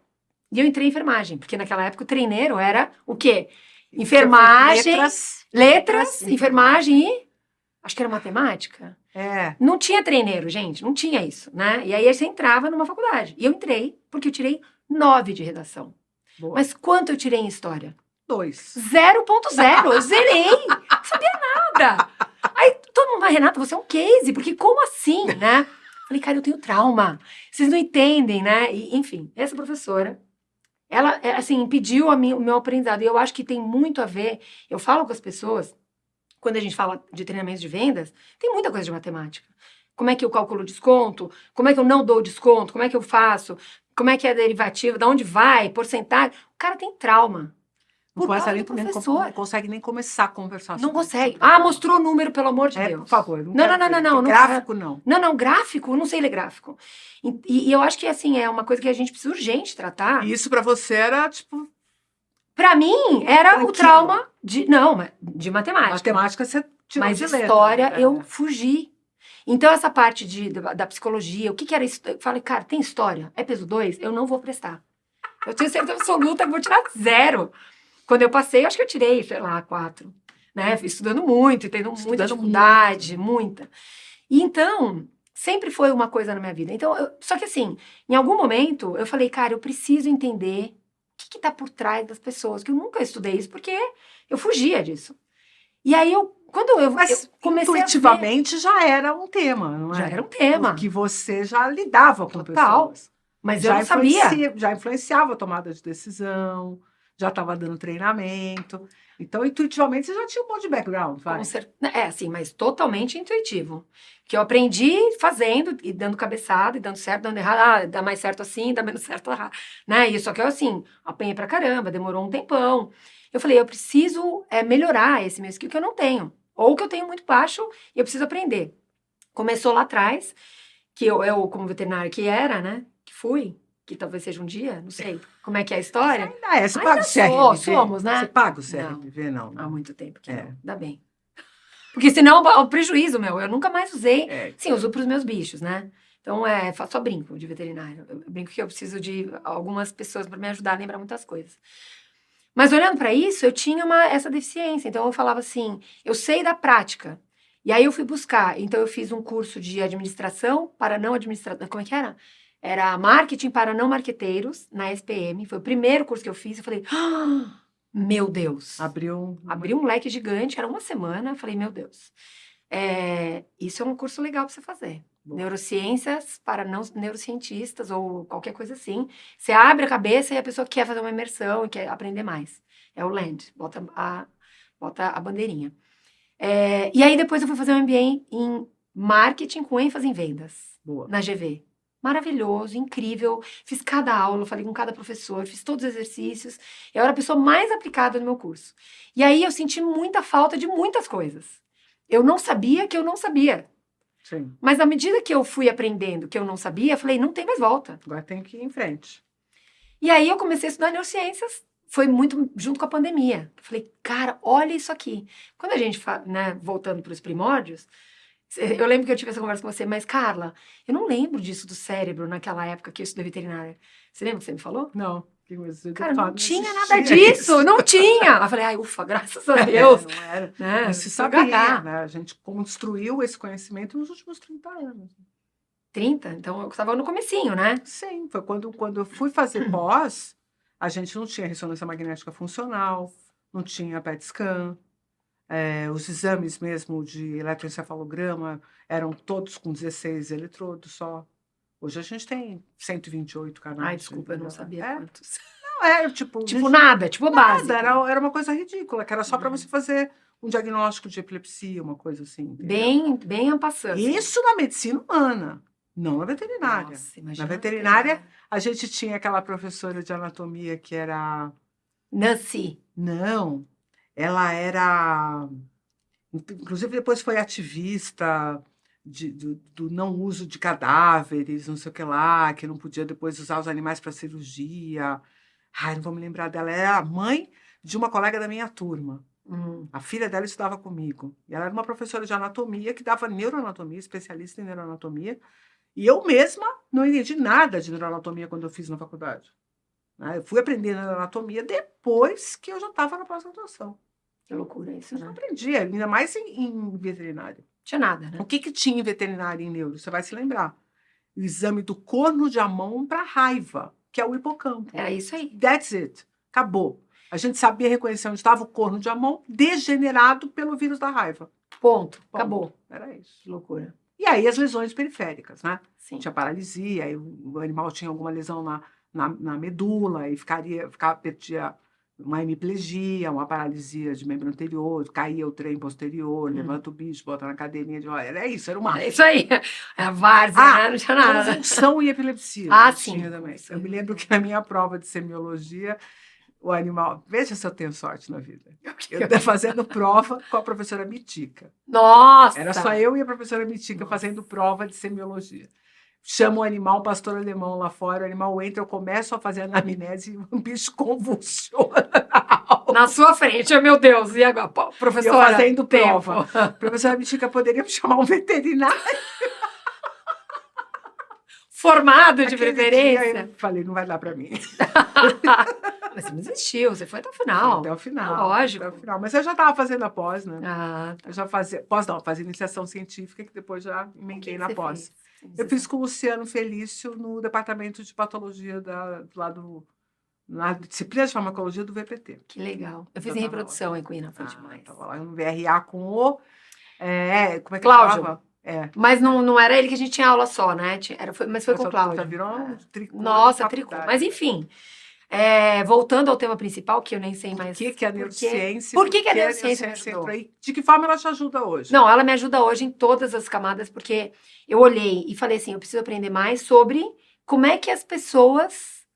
e eu entrei em enfermagem, porque naquela época o treineiro era o quê? Enfermagem, letras, enfermagem e acho que era matemática. Não tinha treineiro, gente, não tinha isso, né? E aí você entrava numa faculdade. E eu entrei porque eu tirei 9 de redação. Boa. Mas quanto eu tirei em história? 2. 0,0, eu zerei, não sabia nada. Aí todo mundo vai, Renata, você é um case, porque como assim, né? Falei, cara, eu tenho trauma. Vocês não entendem, né? E, enfim, essa professora, ela, assim, impediu o meu aprendizado. E eu acho que tem muito a ver. Eu falo com as pessoas, quando a gente fala de treinamentos de vendas, tem muita coisa de matemática. Como é que eu calculo desconto? Como é que eu não dou desconto? Como é que eu faço? Como é que é a derivativa? De onde vai? Porcentagem? O cara tem trauma. Não consegue nem começar a conversar. Não consegue. Mostrou o número, pelo amor de Deus. Por favor. Não. Gráfico, não. Não, gráfico, eu não sei ler gráfico. E eu acho que, assim, é uma coisa que a gente precisa urgente tratar. E isso pra você era, tipo... Pra mim, era o trauma de matemática. Matemática você tirou Mas de letra. História, eu fugi. Então, essa parte da psicologia, o que era isso? Eu falei, cara, tem história? É peso 2? Eu não vou prestar. Eu tenho certeza absoluta que vou tirar 0. Quando eu passei, acho que eu tirei, sei lá, 4. Né? Fui estudando muito, tendo muita dificuldade, muita. E então, sempre foi uma coisa na minha vida. Então, só que assim, em algum momento, eu falei, cara, eu preciso entender o que tá por trás das pessoas, que eu nunca estudei isso, porque eu fugia disso. E aí, quando eu comecei intuitivamente já era um tema, não é? Já era um tema. Porque você já lidava com pessoas. Mas eu não sabia. Já influenciava a tomada de decisão, já estava dando treinamento. Então, intuitivamente, você já tinha um monte de background, vai? Assim, mas totalmente intuitivo. Que eu aprendi fazendo, e dando cabeçada, e dando certo, dando errado. Dá mais certo assim, dá menos certo lá. Né? E só que eu, assim, apanhei pra caramba, demorou um tempão. Eu falei, eu preciso melhorar esse meu skill que eu não tenho. Ou que eu tenho muito baixo, e eu preciso aprender. Começou lá atrás, que eu como veterinária que era, né? Que fui, que talvez seja um dia, não sei como é que é a história. Você paga o CRMV? Somos, né? Você paga o CRMV, não? Há muito tempo que não, ainda bem. Porque senão o prejuízo, eu nunca mais usei. Sim, eu uso para os meus bichos, né? Então, só brinco de veterinário. Eu brinco que eu preciso de algumas pessoas para me ajudar a lembrar muitas coisas. Mas olhando para isso, eu tinha essa deficiência. Então, eu falava assim, eu sei da prática. E aí eu fui buscar. Então eu fiz um curso de administração para não administradores. Como é que era? Era marketing para não marqueteiros, na SPM. Foi o primeiro curso que eu fiz. Eu falei, meu Deus. Abriu um leque gigante, era uma semana. Eu falei, meu Deus. Isso é um curso legal para você fazer. Bom. Neurociências para não neurocientistas ou qualquer coisa assim. Você abre a cabeça e a pessoa quer fazer uma imersão e quer aprender mais. É o LAND, bota a bandeirinha. E aí depois eu fui fazer um MBA em marketing com ênfase em vendas. Boa. Na GV. Maravilhoso, incrível. Fiz cada aula, falei com cada professor, fiz todos os exercícios. Eu era a pessoa mais aplicada no meu curso. E aí eu senti muita falta de muitas coisas. Eu não sabia que eu não sabia. Sim. Mas à medida que eu fui aprendendo que eu não sabia, eu falei, não tem mais volta. Agora tem que ir em frente. E aí eu comecei a estudar neurociências, foi muito junto com a pandemia. Eu falei, cara, olha isso aqui. Quando a gente, voltando para os primórdios, eu lembro que eu tive essa conversa com você, mas Carla, eu não lembro disso do cérebro naquela época que eu estudei veterinária. Você lembra que você me falou? Não. Cara, não tinha nada disso, não tinha. Eu falei, ai, ufa, graças a Deus. Não era. Né? Não se sabia, né? A gente construiu esse conhecimento nos últimos 30 anos. 30? Então eu estava no comecinho, né? Sim, foi quando eu fui fazer pós, a gente não tinha ressonância magnética funcional, não tinha PET scan, os exames mesmo de eletroencefalograma eram todos com 16 eletrodos só. Hoje a gente tem 128 canais. Ai, desculpa, eu não sabia quantos. Não, tipo nada, tipo básico. Era uma coisa ridícula, que era só para você fazer um diagnóstico de epilepsia, uma coisa assim. Bem ampassando. Isso na medicina humana, não na veterinária. Nossa, na veterinária, a gente tinha aquela professora de anatomia que era... Nancy. Não, ela era... Inclusive, depois foi ativista do não uso de cadáveres, não sei o que lá, que não podia depois usar os animais para cirurgia. Ai, não vou me lembrar dela. Ela era a mãe de uma colega da minha turma. A filha dela estudava comigo. E ela era uma professora de anatomia que dava neuroanatomia, especialista em neuroanatomia. E eu mesma não entendi nada de neuroanatomia quando eu fiz na faculdade. Eu fui aprender neuroanatomia depois que eu já estava na pós-graduação. Que loucura isso, né? Eu não aprendi, ainda mais em veterinária. Tinha nada, né? O que tinha em veterinária em neuro? Você vai se lembrar. O exame do corno de Hammond para raiva, que é o hipocampo. Era isso aí. That's it. Acabou. A gente sabia reconhecer onde estava o corno de Hammond degenerado pelo vírus da raiva. Ponto. Acabou. Era isso. Que loucura. E aí as lesões periféricas, né? Sim. Tinha paralisia, aí o animal tinha alguma lesão na medula, e perdia uma hemiplegia, uma paralisia de membro anterior, caía o trem posterior, levanta o bicho, bota na cadeirinha de... Era isso, era uma... É isso aí. É a várzea, né? Não tinha nada. Convulsão e epilepsia. Sim. Tinha também. Eu me lembro que na minha prova de semiologia, o animal... Veja se eu tenho sorte na vida. Eu estava fazendo prova com a professora Mitica. Nossa! Era só eu e a professora Mitica fazendo prova de semiologia. Chama o animal, um pastor alemão lá fora, o animal entra, eu começo a fazer anamnese e o bicho convulsiona na sua frente, meu Deus. E agora, professora? Eu fazendo prova. A professora Mitica, poderia me chamar um veterinário? Formado de preferência. Eu falei, não vai dar para mim. Mas você não desistiu, você foi até o final. Até o final. Lógico. Até o final. Mas eu já estava fazendo a pós, né? Tá. Eu já fazia... Pós não, fazia iniciação científica, que depois já emendei na pós. Fez? Eu fiz com o Luciano Felício no departamento de patologia na disciplina de farmacologia do VPT. Que legal. Eu fiz em reprodução equina, foi demais. Tava lá no VRA com o... como é que Cláudio. falava? Mas não era ele que a gente tinha aula só, né? Mas foi com o Cláudio. Já virou tricô. Nossa, tricô. Mas enfim, voltando ao tema principal, que eu nem sei mais... Por que a neurociência... Por que a neurociência me ajudou? De que forma ela te ajuda hoje? Não, ela me ajuda hoje em todas as camadas, porque eu olhei e falei assim, eu preciso aprender mais sobre como é que as pessoas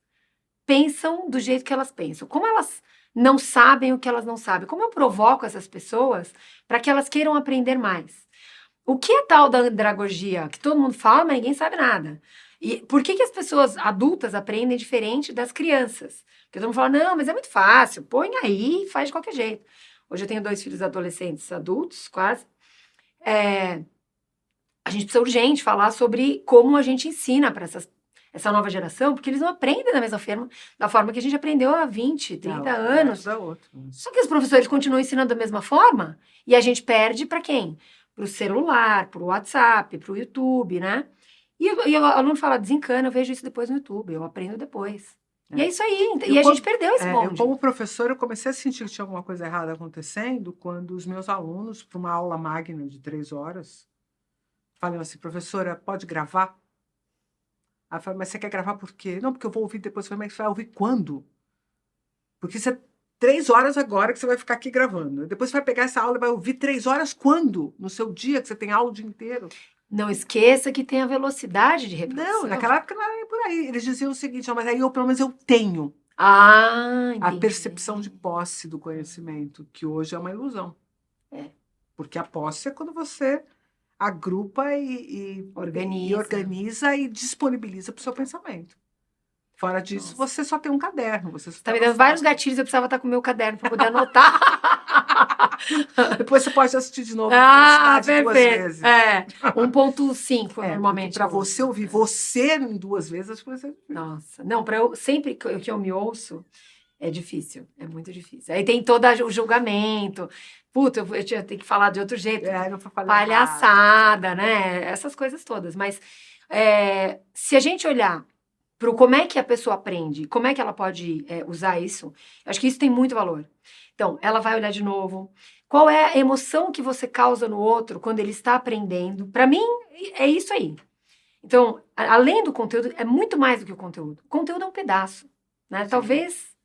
pensam do jeito que elas pensam. Como elas não sabem o que elas não sabem. Como eu provoco essas pessoas para que elas queiram aprender mais. O que é tal da andragogia? Que todo mundo fala, mas ninguém sabe nada. E por que as pessoas adultas aprendem diferente das crianças? Porque todo mundo fala, não, mas é muito fácil, põe aí e faz de qualquer jeito. Hoje eu tenho 2 filhos adolescentes, adultos, quase. A gente precisa urgente falar sobre como a gente ensina para essa nova geração, porque eles não aprendem da forma que a gente aprendeu há 20, 30 anos. Só que os professores continuam ensinando da mesma forma e a gente perde para quem? pro celular, pro WhatsApp, pro YouTube, né? E o aluno fala, desencana, eu vejo isso depois no YouTube, eu aprendo depois. E é isso aí, e a gente perdeu esse Eu, bonde. como professora, eu comecei a sentir que tinha alguma coisa errada acontecendo quando os meus alunos, para uma aula magna de 3 horas, falaram assim, professora, pode gravar? Aí eu falei, mas você quer gravar por quê? Não, porque eu vou ouvir depois. Eu falei, mas você vai ouvir quando? Porque você 3 horas agora que você vai ficar aqui gravando. Depois você vai pegar essa aula e vai ouvir 3 horas quando? No seu dia, que você tem aula o dia inteiro. Não esqueça que tem a velocidade de reprodução. Não, naquela época não era nem por aí. Eles diziam o seguinte, mas aí eu, pelo menos eu tenho a percepção de posse do conhecimento, que hoje é uma ilusão. Porque a posse é quando você agrupa e organiza e disponibiliza para o seu pensamento. Fora disso, você só tem um caderno. Você tá me dando vários gatilhos, eu precisava estar com o meu caderno para poder anotar. Depois você pode assistir de novo. Perfeito. 2 vezes. 1.5 normalmente. Para você ouvir você em 2 vezes, acho que você... Nossa, não, sempre que eu me ouço, é difícil, é muito difícil. Aí tem todo o julgamento. Puta, eu tinha que falar de outro jeito. Não vou falar palhaçada, errado. né? Essas coisas todas. Mas se a gente olhar para como é que a pessoa aprende, como é que ela pode usar isso, acho que isso tem muito valor. Então, ela vai olhar de novo. Qual é a emoção que você causa no outro quando ele está aprendendo? Para mim, é isso aí. Então, além do conteúdo, é muito mais do que o conteúdo. O conteúdo é um pedaço, né? Talvez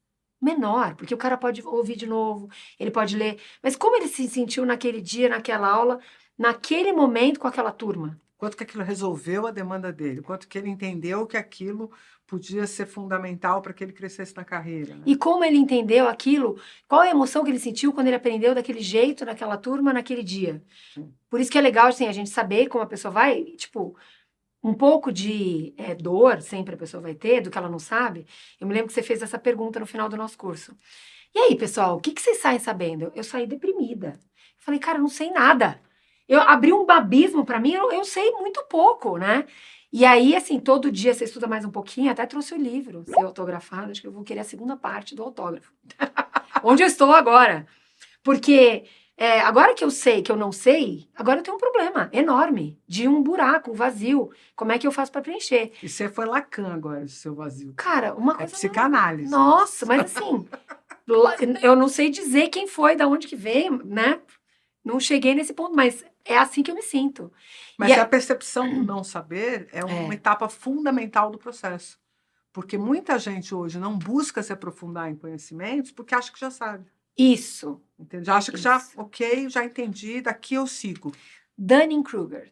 menor, porque o cara pode ouvir de novo, ele pode ler. Mas como ele se sentiu naquele dia, naquela aula, naquele momento com aquela turma? Quanto que aquilo resolveu a demanda dele, quanto que ele entendeu que aquilo podia ser fundamental para que ele crescesse na carreira. Né? E como ele entendeu aquilo, qual a emoção que ele sentiu quando ele aprendeu daquele jeito, naquela turma, naquele dia. Sim. Por isso que é legal, assim, a gente saber como a pessoa vai, tipo, um pouco de dor sempre a pessoa vai ter, do que ela não sabe. Eu me lembro que você fez essa pergunta no final do nosso curso. E aí, pessoal, o que vocês saem sabendo? Eu saí deprimida. Eu falei, cara, eu não sei nada. Eu abri um abismo para mim, eu sei muito pouco, né? E aí, assim, todo dia você estuda mais um pouquinho, até trouxe o livro, seu autografado, acho que eu vou querer a segunda parte do autógrafo. Onde eu estou agora. Porque agora que eu sei que eu não sei, agora eu tenho um problema enorme, de um buraco, um vazio. Como é que eu faço para preencher? E você foi Lacan agora, seu vazio. Cara, uma coisa... psicanálise. Nossa, mas assim, eu não sei dizer quem foi, da onde que veio, né? Não cheguei nesse ponto, mas é assim que eu me sinto. Mas a percepção do não saber é uma etapa fundamental do processo. Porque muita gente hoje não busca se aprofundar em conhecimentos porque acha que já sabe. Isso. Entende? Acha que já, já entendi, daqui eu sigo. Dunning-Kruger.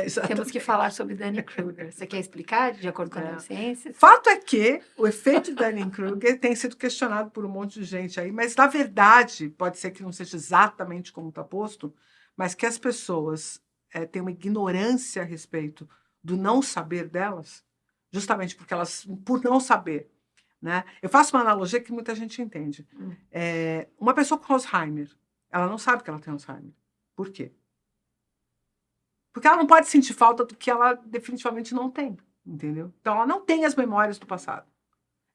Exatamente. Temos que falar sobre Dunning-Kruger. Você quer explicar, de acordo com a neurociência? Fato é que o efeito de Dunning-Kruger tem sido questionado por um monte de gente aí, mas, na verdade, pode ser que não seja exatamente como está posto, mas que as pessoas têm uma ignorância a respeito do não saber delas, justamente porque elas, por não saber, né? Eu faço uma analogia que muita gente entende. Uma pessoa com Alzheimer, ela não sabe que ela tem Alzheimer. Por quê? Porque ela não pode sentir falta do que ela definitivamente não tem, entendeu? Então, ela não tem as memórias do passado.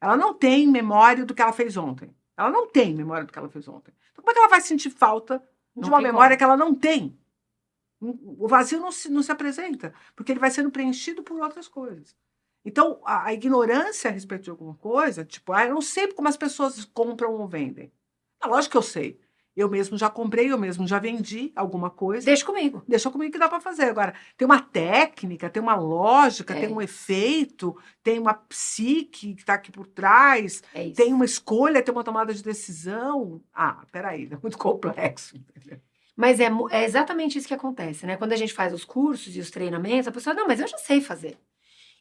Ela não tem memória do que ela fez ontem. Ela não tem memória do que ela fez ontem. Então, como é que ela vai sentir falta de uma memória que ela não tem? O vazio não se apresenta, porque ele vai sendo preenchido por outras coisas. Então, a ignorância a respeito de alguma coisa, tipo, eu não sei como as pessoas compram ou vendem. Lógico que eu sei. Eu mesmo já comprei, eu mesmo já vendi alguma coisa. Deixa comigo. Deixa comigo que dá para fazer. Agora, tem uma técnica, tem uma lógica, tem um efeito, tem uma psique que está aqui por trás, tem uma escolha, tem uma tomada de decisão. Peraí, é muito complexo. Entendeu? Mas é exatamente isso que acontece, né? Quando a gente faz os cursos e os treinamentos, a pessoa, não, mas eu já sei fazer.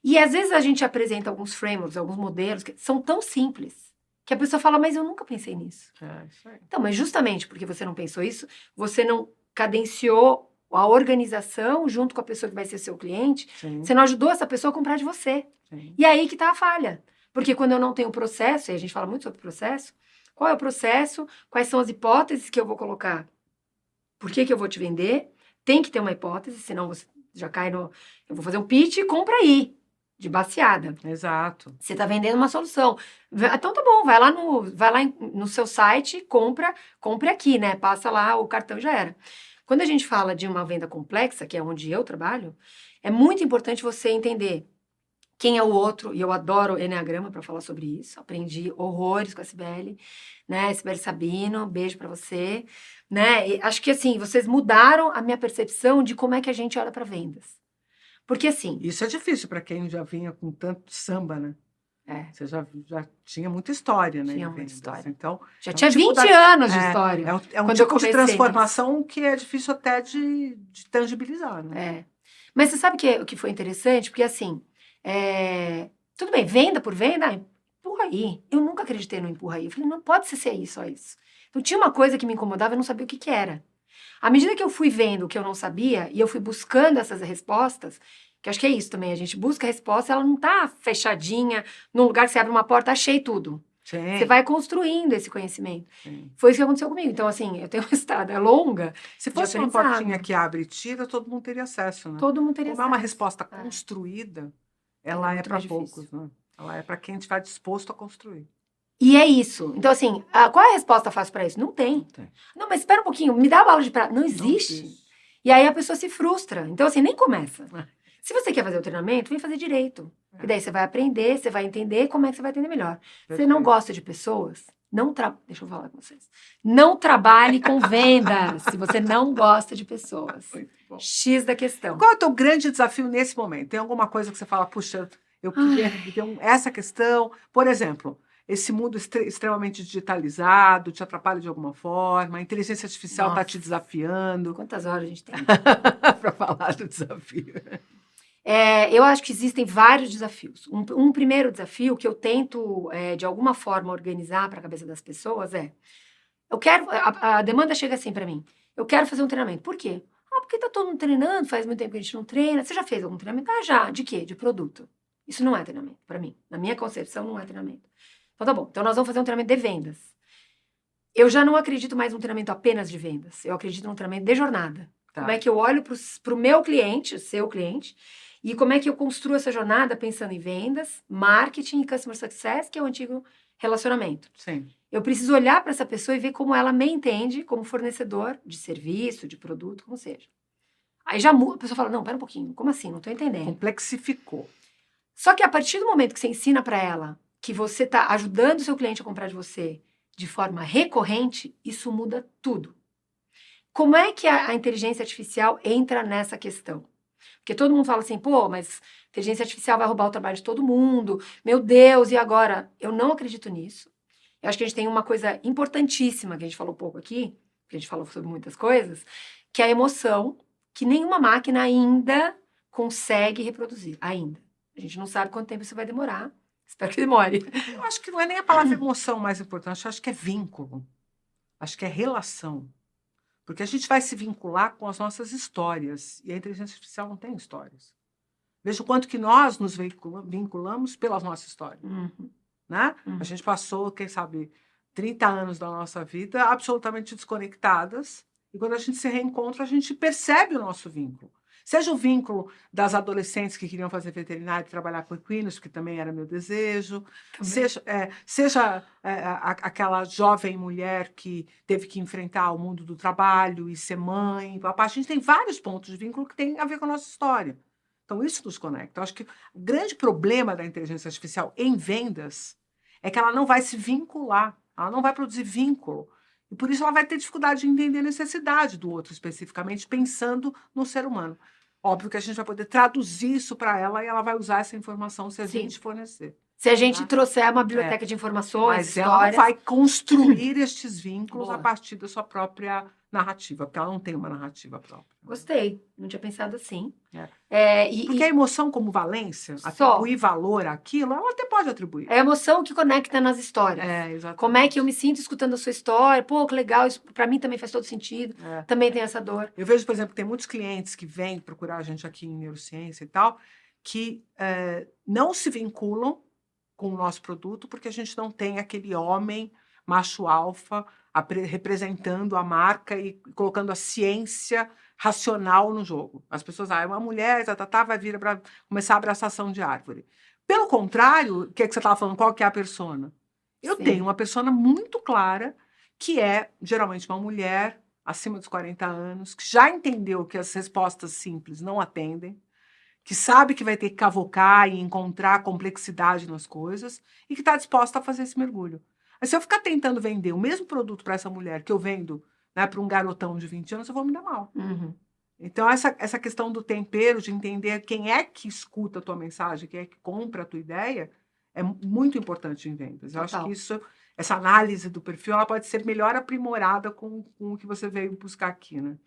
E às vezes a gente apresenta alguns frameworks, alguns modelos que são tão simples, que a pessoa fala, mas eu nunca pensei nisso. Isso aí. Então, mas justamente porque você não pensou isso, você não cadenciou a organização junto com a pessoa que vai ser seu cliente, Sim. Você não ajudou essa pessoa a comprar de você. Sim. E aí que tá a falha. Porque quando eu não tenho processo, e a gente fala muito sobre processo, qual é o processo, quais são as hipóteses que eu vou colocar? Por que eu vou te vender? Tem que ter uma hipótese, senão você já cai no... Eu vou fazer um pitch e compra aí. De baseada. Exato. Você está vendendo uma solução. Então tá bom, vai lá no seu site, compre aqui, né? Passa lá o cartão e já era. Quando a gente fala de uma venda complexa, que é onde eu trabalho, é muito importante você entender quem é o outro, e eu adoro Eneagrama para falar sobre isso. Aprendi horrores com a Sibeli, né? Sibeli Sabino, beijo para você, né? E acho que assim, vocês mudaram a minha percepção de como é que a gente olha para vendas. Porque assim, Isso é difícil para quem já vinha com tanto samba, né? é, Você já tinha muita história, né, tinha em muita vendas. história. Então, Já é um tinha tipo 20 anos de história. é um quando eu tipo de comecei transformação que é difícil até de tangibilizar, né? É. Mas você sabe o que foi interessante? Porque assim, tudo bem, venda por venda, empurra aí. Eu nunca acreditei no empurra aí. Eu falei, não pode ser isso, só isso. Então tinha uma coisa que me incomodava, eu não sabia o que era. À medida que eu fui vendo o que eu não sabia, e eu fui buscando essas respostas, que acho que é isso também, a gente busca a resposta, ela não tá fechadinha, num lugar que você abre uma porta, achei tudo. Você vai construindo esse conhecimento. Sim. Foi isso que aconteceu comigo. Então, assim, eu tenho uma estrada longa. Se de fosse uma aprendizado. portinha que abre e tira, todo mundo teria acesso, né? Todo mundo teria Como é uma acesso. resposta construída, ela é muito para mais poucos, difícil. né? Ela é para quem estiver disposto a construir. E é isso. Então, assim, qual é a resposta fácil para isso? Não tem. Não, mas espera um pouquinho, me dá uma aula de prática. Não existe. E aí a pessoa se frustra. Então, assim, nem começa. Se você quer fazer o treinamento, vem fazer direito. E daí você vai aprender, você vai entender como é que você vai atender melhor. Você não gosta de pessoas? Deixa eu falar com vocês. Não trabalhe com vendas se você não gosta de pessoas. X da questão. Qual é o teu grande desafio nesse momento? Tem alguma coisa que você fala, puxa, eu queria ter essa questão? Por exemplo, esse mundo extremamente digitalizado te atrapalha de alguma forma? A inteligência artificial está te desafiando? Quantas horas a gente tem? Para falar do desafio. Eu acho que existem vários desafios. Um primeiro desafio que eu tento, de alguma forma, organizar para a cabeça das pessoas eu quero, a demanda chega assim para mim, eu quero fazer um treinamento. Por quê? Porque tá todo mundo treinando, faz muito tempo que a gente não treina. Você já fez algum treinamento? Já. De quê? De produto. Isso não é treinamento, para mim. Na minha concepção, não é treinamento. Então tá bom, então nós vamos fazer um treinamento de vendas. Eu já não acredito mais num treinamento apenas de vendas. Eu acredito num treinamento de jornada. Tá. Como é que eu olho para o meu cliente, o seu cliente, e como é que eu construo essa jornada pensando em vendas, marketing e customer success, que é o antigo relacionamento. Sim. Eu preciso olhar para essa pessoa e ver como ela me entende como fornecedor de serviço, de produto, como seja. Aí já muda, a pessoa fala, não, pera um pouquinho, como assim? Não estou entendendo. Complexificou. Só que a partir do momento que você ensina para ela que você está ajudando o seu cliente a comprar de você de forma recorrente, isso muda tudo. Como é que a inteligência artificial entra nessa questão? Porque todo mundo fala assim, pô, mas inteligência artificial vai roubar o trabalho de todo mundo, meu Deus, e agora? Eu não acredito nisso. Eu acho que a gente tem uma coisa importantíssima, que a gente falou pouco aqui, que a gente falou sobre muitas coisas, que é a emoção, que nenhuma máquina ainda consegue reproduzir, ainda. A gente não sabe quanto tempo isso vai demorar, espero que demore. Eu acho que não é nem a palavra emoção mais importante, eu acho que é vínculo, acho que é relação. Porque a gente vai se vincular com as nossas histórias. E a inteligência artificial não tem histórias. Veja o quanto que nós nos vinculamos pelas nossas histórias. Né? A gente passou, quem sabe, 30 anos da nossa vida absolutamente desconectadas. E quando a gente se reencontra, a gente percebe o nosso vínculo. Seja o vínculo das adolescentes que queriam fazer veterinário e trabalhar com equinos, que também era meu desejo. Seja aquela jovem mulher que teve que enfrentar o mundo do trabalho e ser mãe. A gente tem vários pontos de vínculo que têm a ver com a nossa história. Então, isso nos conecta. Eu acho que o grande problema da inteligência artificial em vendas é que ela não vai se vincular, ela não vai produzir vínculo. E por isso ela vai ter dificuldade de entender a necessidade do outro especificamente, pensando no ser humano. Óbvio que a gente vai poder traduzir isso para ela e ela vai usar essa informação se a gente fornecer. Se a gente trouxer uma biblioteca de informações, mas histórias... ela vai construir estes vínculos a partir da sua própria narrativa, porque ela não tem uma narrativa própria. Gostei, não tinha pensado assim. Porque a emoção como valência, atribuir valor àquilo, ela até pode atribuir. É a emoção que conecta nas histórias. Exatamente. Como é que eu me sinto escutando a sua história? Pô, que legal, isso para mim também faz todo sentido. Também tem essa dor. Eu vejo, por exemplo, que tem muitos clientes que vêm procurar a gente aqui em neurociência e tal, que não se vinculam com o nosso produto porque a gente não tem aquele homem macho alfa representando a marca e colocando a ciência racional no jogo. As pessoas, uma mulher, vai vir para começar a abraçação de árvore. Pelo contrário, o que você estava falando, qual que é a persona? Eu tenho uma persona muito clara, que é, geralmente, uma mulher acima dos 40 anos, que já entendeu que as respostas simples não atendem, que sabe que vai ter que cavocar e encontrar complexidade nas coisas e que está disposta a fazer esse mergulho. Mas se eu ficar tentando vender o mesmo produto para essa mulher que eu vendo, né, para um garotão de 20 anos, eu vou me dar mal. Uhum. Então, essa questão do tempero, de entender quem é que escuta a tua mensagem, quem é que compra a tua ideia, é muito importante em vendas. Eu acho Total. que essa análise do perfil, ela pode ser melhor aprimorada com o que você veio buscar aqui, né?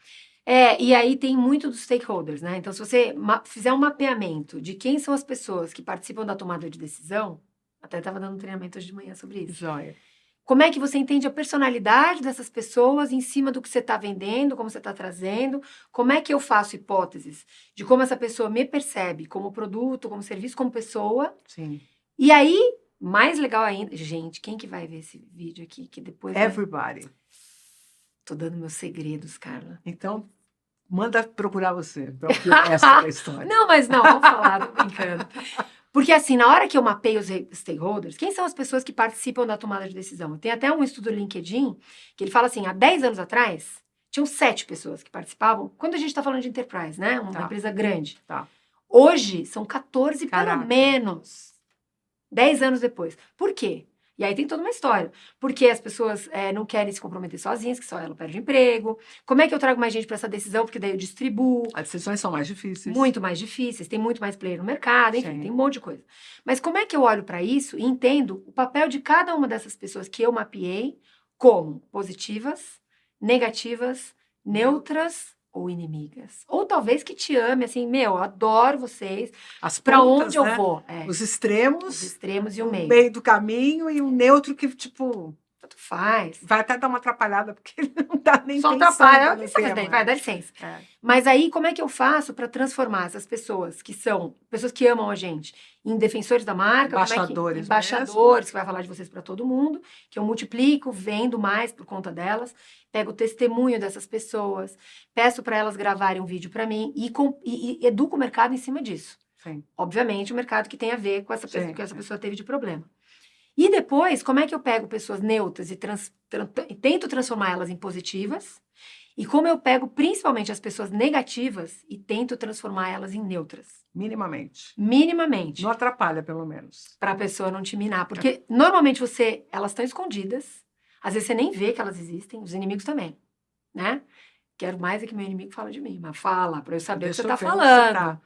E aí tem muito dos stakeholders, né? Então, se você fizer um mapeamento de quem são as pessoas que participam da tomada de decisão, até estava dando um treinamento hoje de manhã sobre isso. Joia. Como é que você entende a personalidade dessas pessoas em cima do que você está vendendo, como você está trazendo? Como é que eu faço hipóteses de como essa pessoa me percebe como produto, como serviço, como pessoa? Sim. E aí, mais legal ainda... Gente, quem que vai ver esse vídeo aqui? Que depois... Everybody. Tô dando meus segredos, Carla. Então, manda procurar você para ouvir o resto da história. Não, mas não, vamos falar, tô brincando. Porque assim, na hora que eu mapeio os stakeholders, quem são as pessoas que participam da tomada de decisão? Tem até um estudo do LinkedIn que ele fala assim, há 10 anos atrás, tinham 7 pessoas que participavam, quando a gente está falando de enterprise, né? Uma empresa grande. Tá. Hoje, são 14 Caraca. pelo menos. 10 anos depois. Por quê? E aí tem toda uma história. Porque as pessoas não querem se comprometer sozinhas, que só ela perde o emprego. Como é que eu trago mais gente para essa decisão? Porque daí eu distribuo. As decisões são mais difíceis. Muito mais difíceis, tem muito mais player no mercado, enfim, Sim. tem um monte de coisa. Mas como é que eu olho para isso e entendo o papel de cada uma dessas pessoas que eu mapeei como positivas, negativas, neutras ou inimigas? Ou talvez que te ame, assim, meu, eu adoro vocês. As Para pontas, onde eu né? vou? Os extremos. Os extremos e o o meio. meio do caminho e o neutro que, tipo, Tanto faz. vai até dar uma atrapalhada, porque ele não tá nem Só pensando atrapalha. no O que você faz daí? tema. Vai, dá licença. É. Mas aí, como é que eu faço para transformar essas pessoas que são pessoas que amam a gente em defensores da marca? Embaixadores Embaixadores, que vai falar de vocês para todo mundo, que eu multiplico, vendo mais por conta delas, pego o testemunho dessas pessoas, peço para elas gravarem um vídeo para mim e educo o mercado em cima disso. Sim. Obviamente, o mercado que tem a ver com essa pessoa, Sim, que essa pessoa teve de problema. E depois, como é que eu pego pessoas neutras e tento transformar elas em positivas? E como eu pego principalmente as pessoas negativas e tento transformar elas em neutras? Minimamente. Minimamente. Não atrapalha, pelo menos. Para a pessoa não te minar. Porque normalmente elas estão escondidas. Às vezes você nem vê que elas existem. Os inimigos também, né? Quero mais é que meu inimigo fala de mim. Mas fala, para eu saber o que você está falando.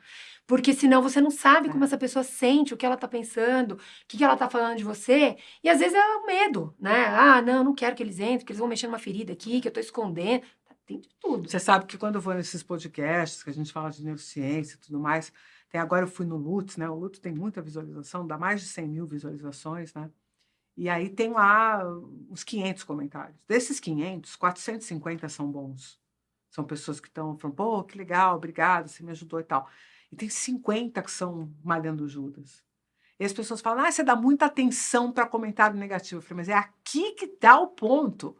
Porque senão você não sabe como essa pessoa sente, o que ela tá pensando, o que ela tá falando de você. E às vezes é o medo, né? Ah, não quero que eles entrem, que eles vão mexer numa ferida aqui, que eu tô escondendo. Tem de tudo. Você sabe que quando eu vou nesses podcasts, que a gente fala de neurociência e tudo mais, agora eu fui no Lutz, né? O Lutz tem muita visualização, dá mais de 100 mil visualizações, né? E aí tem lá uns 500 comentários. Desses 500, 450 são bons. São pessoas que estão falando, pô, que legal, obrigado, você me ajudou e tal. E tem 50 que são malhando Judas. E as pessoas falam, você dá muita atenção para comentário negativo. Eu falei, mas é aqui que está o ponto.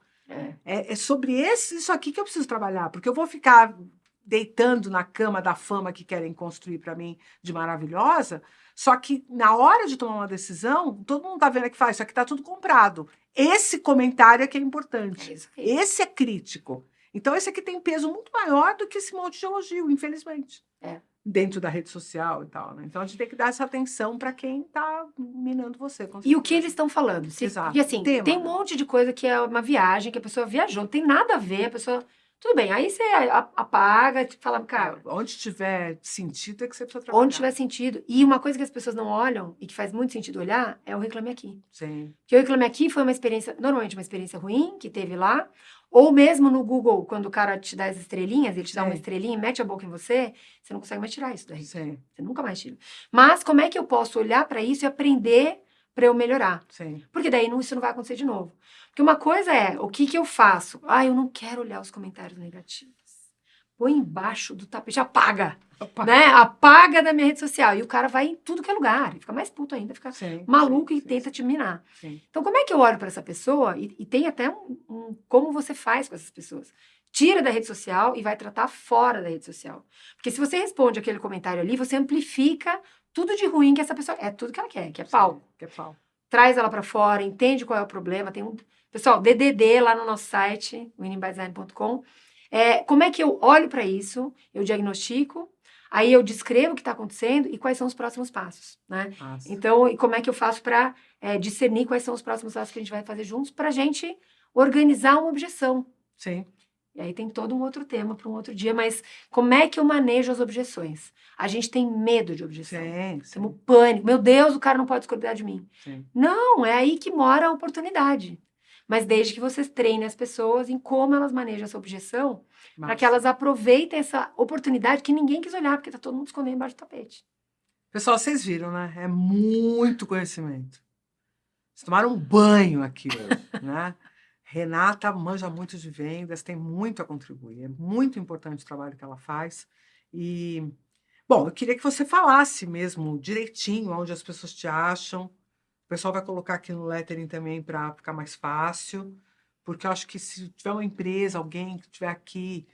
É sobre isso aqui que eu preciso trabalhar, porque eu vou ficar deitando na cama da fama que querem construir para mim de maravilhosa, só que na hora de tomar uma decisão, todo mundo está vendo que faz, isso aqui está tudo comprado. Esse comentário é que é importante. Esse é crítico. Então, esse aqui tem peso muito maior do que esse monte de elogio, infelizmente. Dentro da rede social e tal, né? Então, a gente tem que dar essa atenção para quem está minando você. E o que eles estão falando? Exato. Porque, assim, tem um monte de coisa que é uma viagem, que a pessoa viajou, não tem nada a ver, a pessoa... Tudo bem, aí você apaga, fala, cara... onde tiver sentido é que você precisa trabalhar. Onde tiver sentido. E uma coisa que as pessoas não olham, e que faz muito sentido olhar, é o Reclame Aqui. Sim. Porque o Reclame Aqui foi uma experiência, normalmente uma experiência ruim, que teve lá, ou mesmo no Google, quando o cara te dá as estrelinhas, ele te dá uma estrelinha e mete a boca em você, você não consegue mais tirar isso daí. Sim. Você nunca mais tira. Mas como é que eu posso olhar para isso e aprender para eu melhorar? Sim. Porque daí isso não vai acontecer de novo. Porque uma coisa é, o que eu faço? Eu não quero olhar os comentários negativos. Põe embaixo do tapete, apaga. Né? Apaga da minha rede social. E o cara vai em tudo que é lugar. Ele fica mais puto ainda, fica maluco e tenta te minar. Sim. Então, como é que eu olho para essa pessoa? E tem até como você faz com essas pessoas. Tira da rede social e vai tratar fora da rede social. Porque se você responde aquele comentário ali, você amplifica tudo de ruim que essa pessoa... É tudo que ela quer, que é pau. Que é pau. traz ela para fora, entende qual é o problema. Pessoal, DDD lá no nosso site, winningbydesign.com. Como é que eu olho para isso, eu diagnostico, aí eu descrevo o que está acontecendo e quais são os próximos passos, né? Nossa. Então, e como é que eu faço para discernir quais são os próximos passos que a gente vai fazer juntos para a gente organizar uma objeção. Sim. E aí tem todo um outro tema para um outro dia, mas como é que eu manejo as objeções? A gente tem medo de objeção. Temos pânico. Meu Deus, o cara não pode discordar de mim. Sim. Não, é aí que mora a oportunidade. Mas desde que vocês treinem as pessoas em como elas manejam essa objeção, para que elas aproveitem essa oportunidade que ninguém quis olhar, porque está todo mundo escondendo embaixo do tapete. Pessoal, vocês viram, né? É muito conhecimento. Vocês tomaram um banho aqui hoje, né? Renata manja muito de vendas, tem muito a contribuir. É muito importante o trabalho que ela faz. E, bom, eu queria que você falasse mesmo direitinho onde as pessoas te acham. O pessoal vai colocar aqui no lettering também para ficar mais fácil, porque eu acho que se tiver uma empresa, alguém que estiver aqui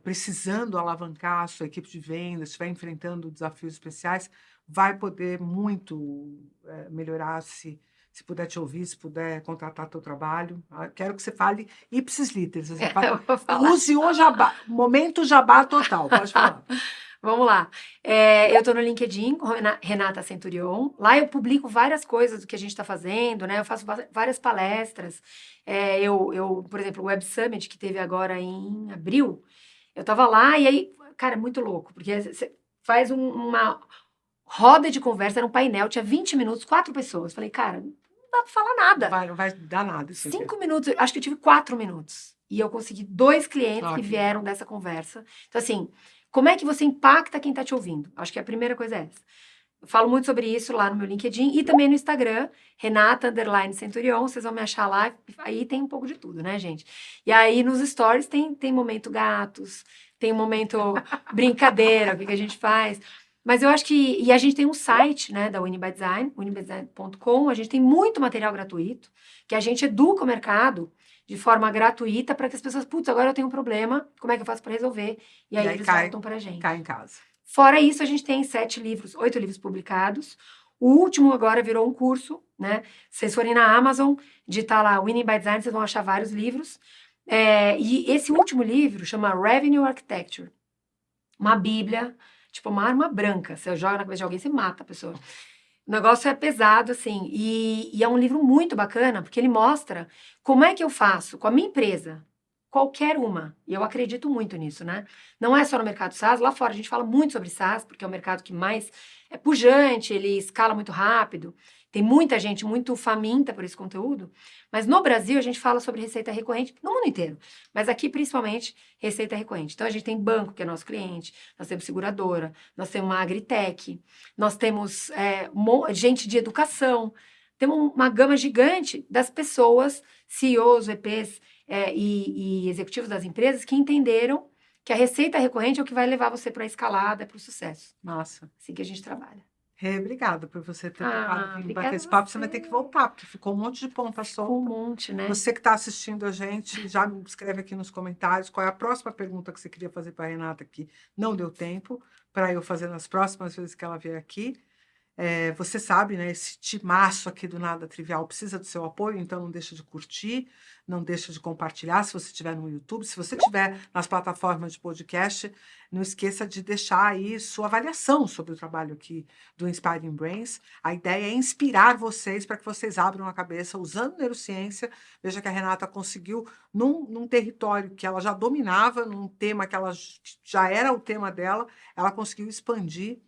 precisando alavancar a sua equipe de vendas, estiver enfrentando desafios especiais, vai poder muito melhorar se puder te ouvir, se puder contratar teu trabalho. Quero que você fale ipsis literis. Use o jabá, momento jabá total, pode falar. Vamos lá. Eu estou no LinkedIn, Renata Centurion. Lá eu publico várias coisas do que a gente está fazendo, né? Eu faço várias palestras. Por exemplo, o Web Summit, que teve agora em abril, eu estava lá e aí, cara, é muito louco, porque você faz uma roda de conversa, era um painel, tinha 20 minutos, 4 pessoas. Falei, cara, não dá para falar nada. Não vai dar nada. 5 minutos, acho que eu tive 4 minutos. E eu consegui 2 clientes que vieram dessa conversa. Então, assim, como é que você impacta quem está te ouvindo? Acho que a primeira coisa é essa. Eu falo muito sobre isso lá no meu LinkedIn e também no Instagram, Renata_Centurion, vocês vão me achar lá, aí tem um pouco de tudo, né, gente? E aí nos stories tem momento gatos, tem um momento brincadeira, o que a gente faz. Mas eu acho que, e a gente tem um site, né, da Winning by Design, winningbydesign.com, a gente tem muito material gratuito, que a gente educa o mercado de forma gratuita para que as pessoas, putz, agora eu tenho um problema, como é que eu faço para resolver? E aí eles voltam para a gente. Cai em casa. Fora isso, a gente tem 8 livros publicados. O último agora virou um curso, né? Se vocês forem na Amazon, digitar lá Winning by Design, vocês vão achar vários livros. E esse último livro chama Revenue Architecture. Uma bíblia, tipo uma arma branca. Você joga na cabeça de alguém, você mata a pessoa. O negócio é pesado, assim. E é um livro muito bacana, porque ele mostra como é que eu faço com a minha empresa, qualquer uma, e eu acredito muito nisso, né? Não é só no mercado SaaS, lá fora a gente fala muito sobre SaaS, porque é o mercado que mais é pujante, ele escala muito rápido, tem muita gente muito faminta por esse conteúdo, mas no Brasil a gente fala sobre receita recorrente, no mundo inteiro, mas aqui principalmente receita recorrente. Então a gente tem banco, que é nosso cliente, nós temos seguradora, nós temos uma agritech, nós temos gente de educação, temos uma gama gigante das pessoas, CEOs, VPs, e executivos das empresas que entenderam que a receita recorrente é o que vai levar você para a escalada, para o sucesso. Nossa. Assim que a gente trabalha. Obrigada por você ter topado vir bater esse papo. Você vai ter que voltar, porque ficou um monte de ponta solta. Um monte, né? Você que está assistindo a gente, já me escreve aqui nos comentários qual é a próxima pergunta que você queria fazer para a Renata, que não deu tempo, para eu fazer nas próximas vezes que ela vier aqui. Você sabe, né? Esse timaço aqui do Nada Trivial precisa do seu apoio, então não deixa de curtir, não deixa de compartilhar se você estiver no YouTube. Se você estiver nas plataformas de podcast, não esqueça de deixar aí sua avaliação sobre o trabalho aqui do Inspiring Brains. A ideia é inspirar vocês para que vocês abram a cabeça usando neurociência. Veja que a Renata conseguiu, num território que ela já dominava, num tema que ela já era o tema dela, ela conseguiu expandir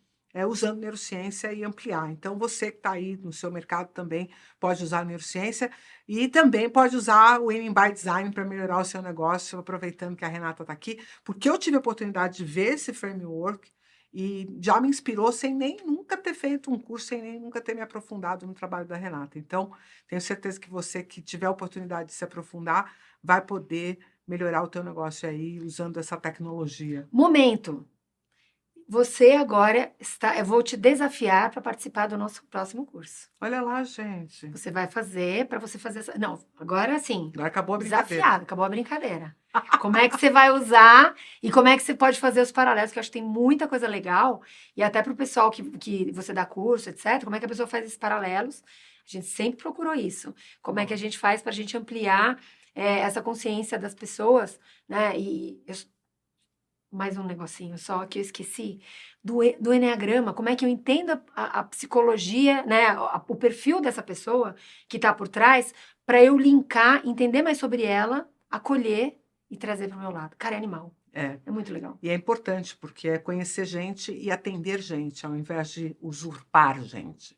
usando neurociência e ampliar. Então, você que está aí no seu mercado também pode usar a neurociência e também pode usar o Winning by Design para melhorar o seu negócio, aproveitando que a Renata está aqui, porque eu tive a oportunidade de ver esse framework e já me inspirou sem nem nunca ter feito um curso, sem nem nunca ter me aprofundado no trabalho da Renata. Então, tenho certeza que você que tiver a oportunidade de se aprofundar vai poder melhorar o teu negócio aí usando essa tecnologia. Momento! Você agora eu vou te desafiar para participar do nosso próximo curso. Olha lá, gente. Você vai fazer, para você fazer essa... Não, agora sim. Agora acabou a brincadeira. Desafiado, acabou a brincadeira. Como é que você vai usar e como é que você pode fazer os paralelos, que eu acho que tem muita coisa legal, e até para o pessoal que você dá curso, etc., como é que a pessoa faz esses paralelos. A gente sempre procurou isso. Como é que a gente faz para a gente ampliar essa consciência das pessoas, né? Mais um negocinho só que eu esqueci, do Enneagrama, como é que eu entendo a psicologia, né, o perfil dessa pessoa que está por trás, para eu linkar, entender mais sobre ela, acolher e trazer para o meu lado. Cara, é animal. É muito legal. E é importante, porque é conhecer gente e atender gente, ao invés de usurpar gente.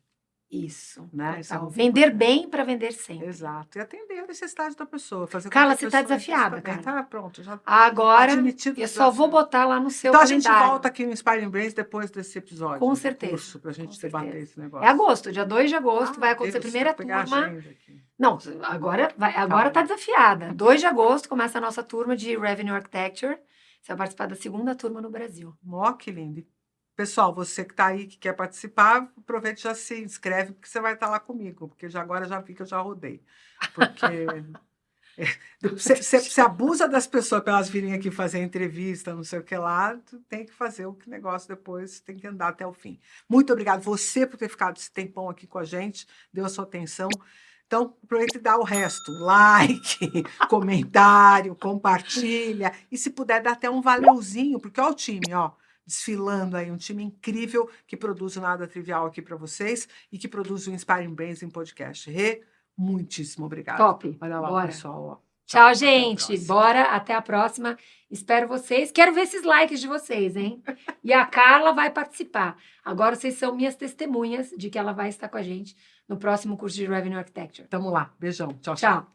Isso. Né? Isso é vender bem para vender sempre. Exato. E atender a necessidade da pessoa. Fazer Carla, você está desafiada, cara. Tá, pronto. Já agora, eu só vou botar lá no seu calendário. Então a gente volta aqui no Inspiring Brains depois desse episódio. Com certeza. Para a gente debater esse negócio. É agosto, dia 2 de agosto, vai acontecer a primeira turma. Não, agora tá desafiada. 2 de agosto começa a nossa turma de Revenue Architecture. Você vai participar da segunda turma no Brasil. Ó, que lindo. Pessoal, você que está aí, que quer participar, aproveite e já se inscreve, porque você vai estar lá comigo, porque agora já vi que eu já rodei. Porque você abusa das pessoas para elas virem aqui fazer entrevista, não sei o que lá, tu tem que fazer o negócio depois, tem que andar até o fim. Muito obrigado você por ter ficado esse tempão aqui com a gente, deu a sua atenção. Então, aproveita e dá o resto. Like, comentário, compartilha. E se puder, dá até um valeuzinho, porque olha o time, ó. Desfilando aí, um time incrível que produz o Nada Trivial aqui para vocês e que produz o Inspiring Brains em podcast. Muitíssimo obrigada. Top. Olha lá, bora. Pessoal. Ó. Tchau, gente. Bora, até a próxima. Espero vocês. Quero ver esses likes de vocês, hein? E a Carla vai participar. Agora vocês são minhas testemunhas de que ela vai estar com a gente no próximo curso de Revenue Architecture. Tamo lá. Beijão. Tchau, tchau.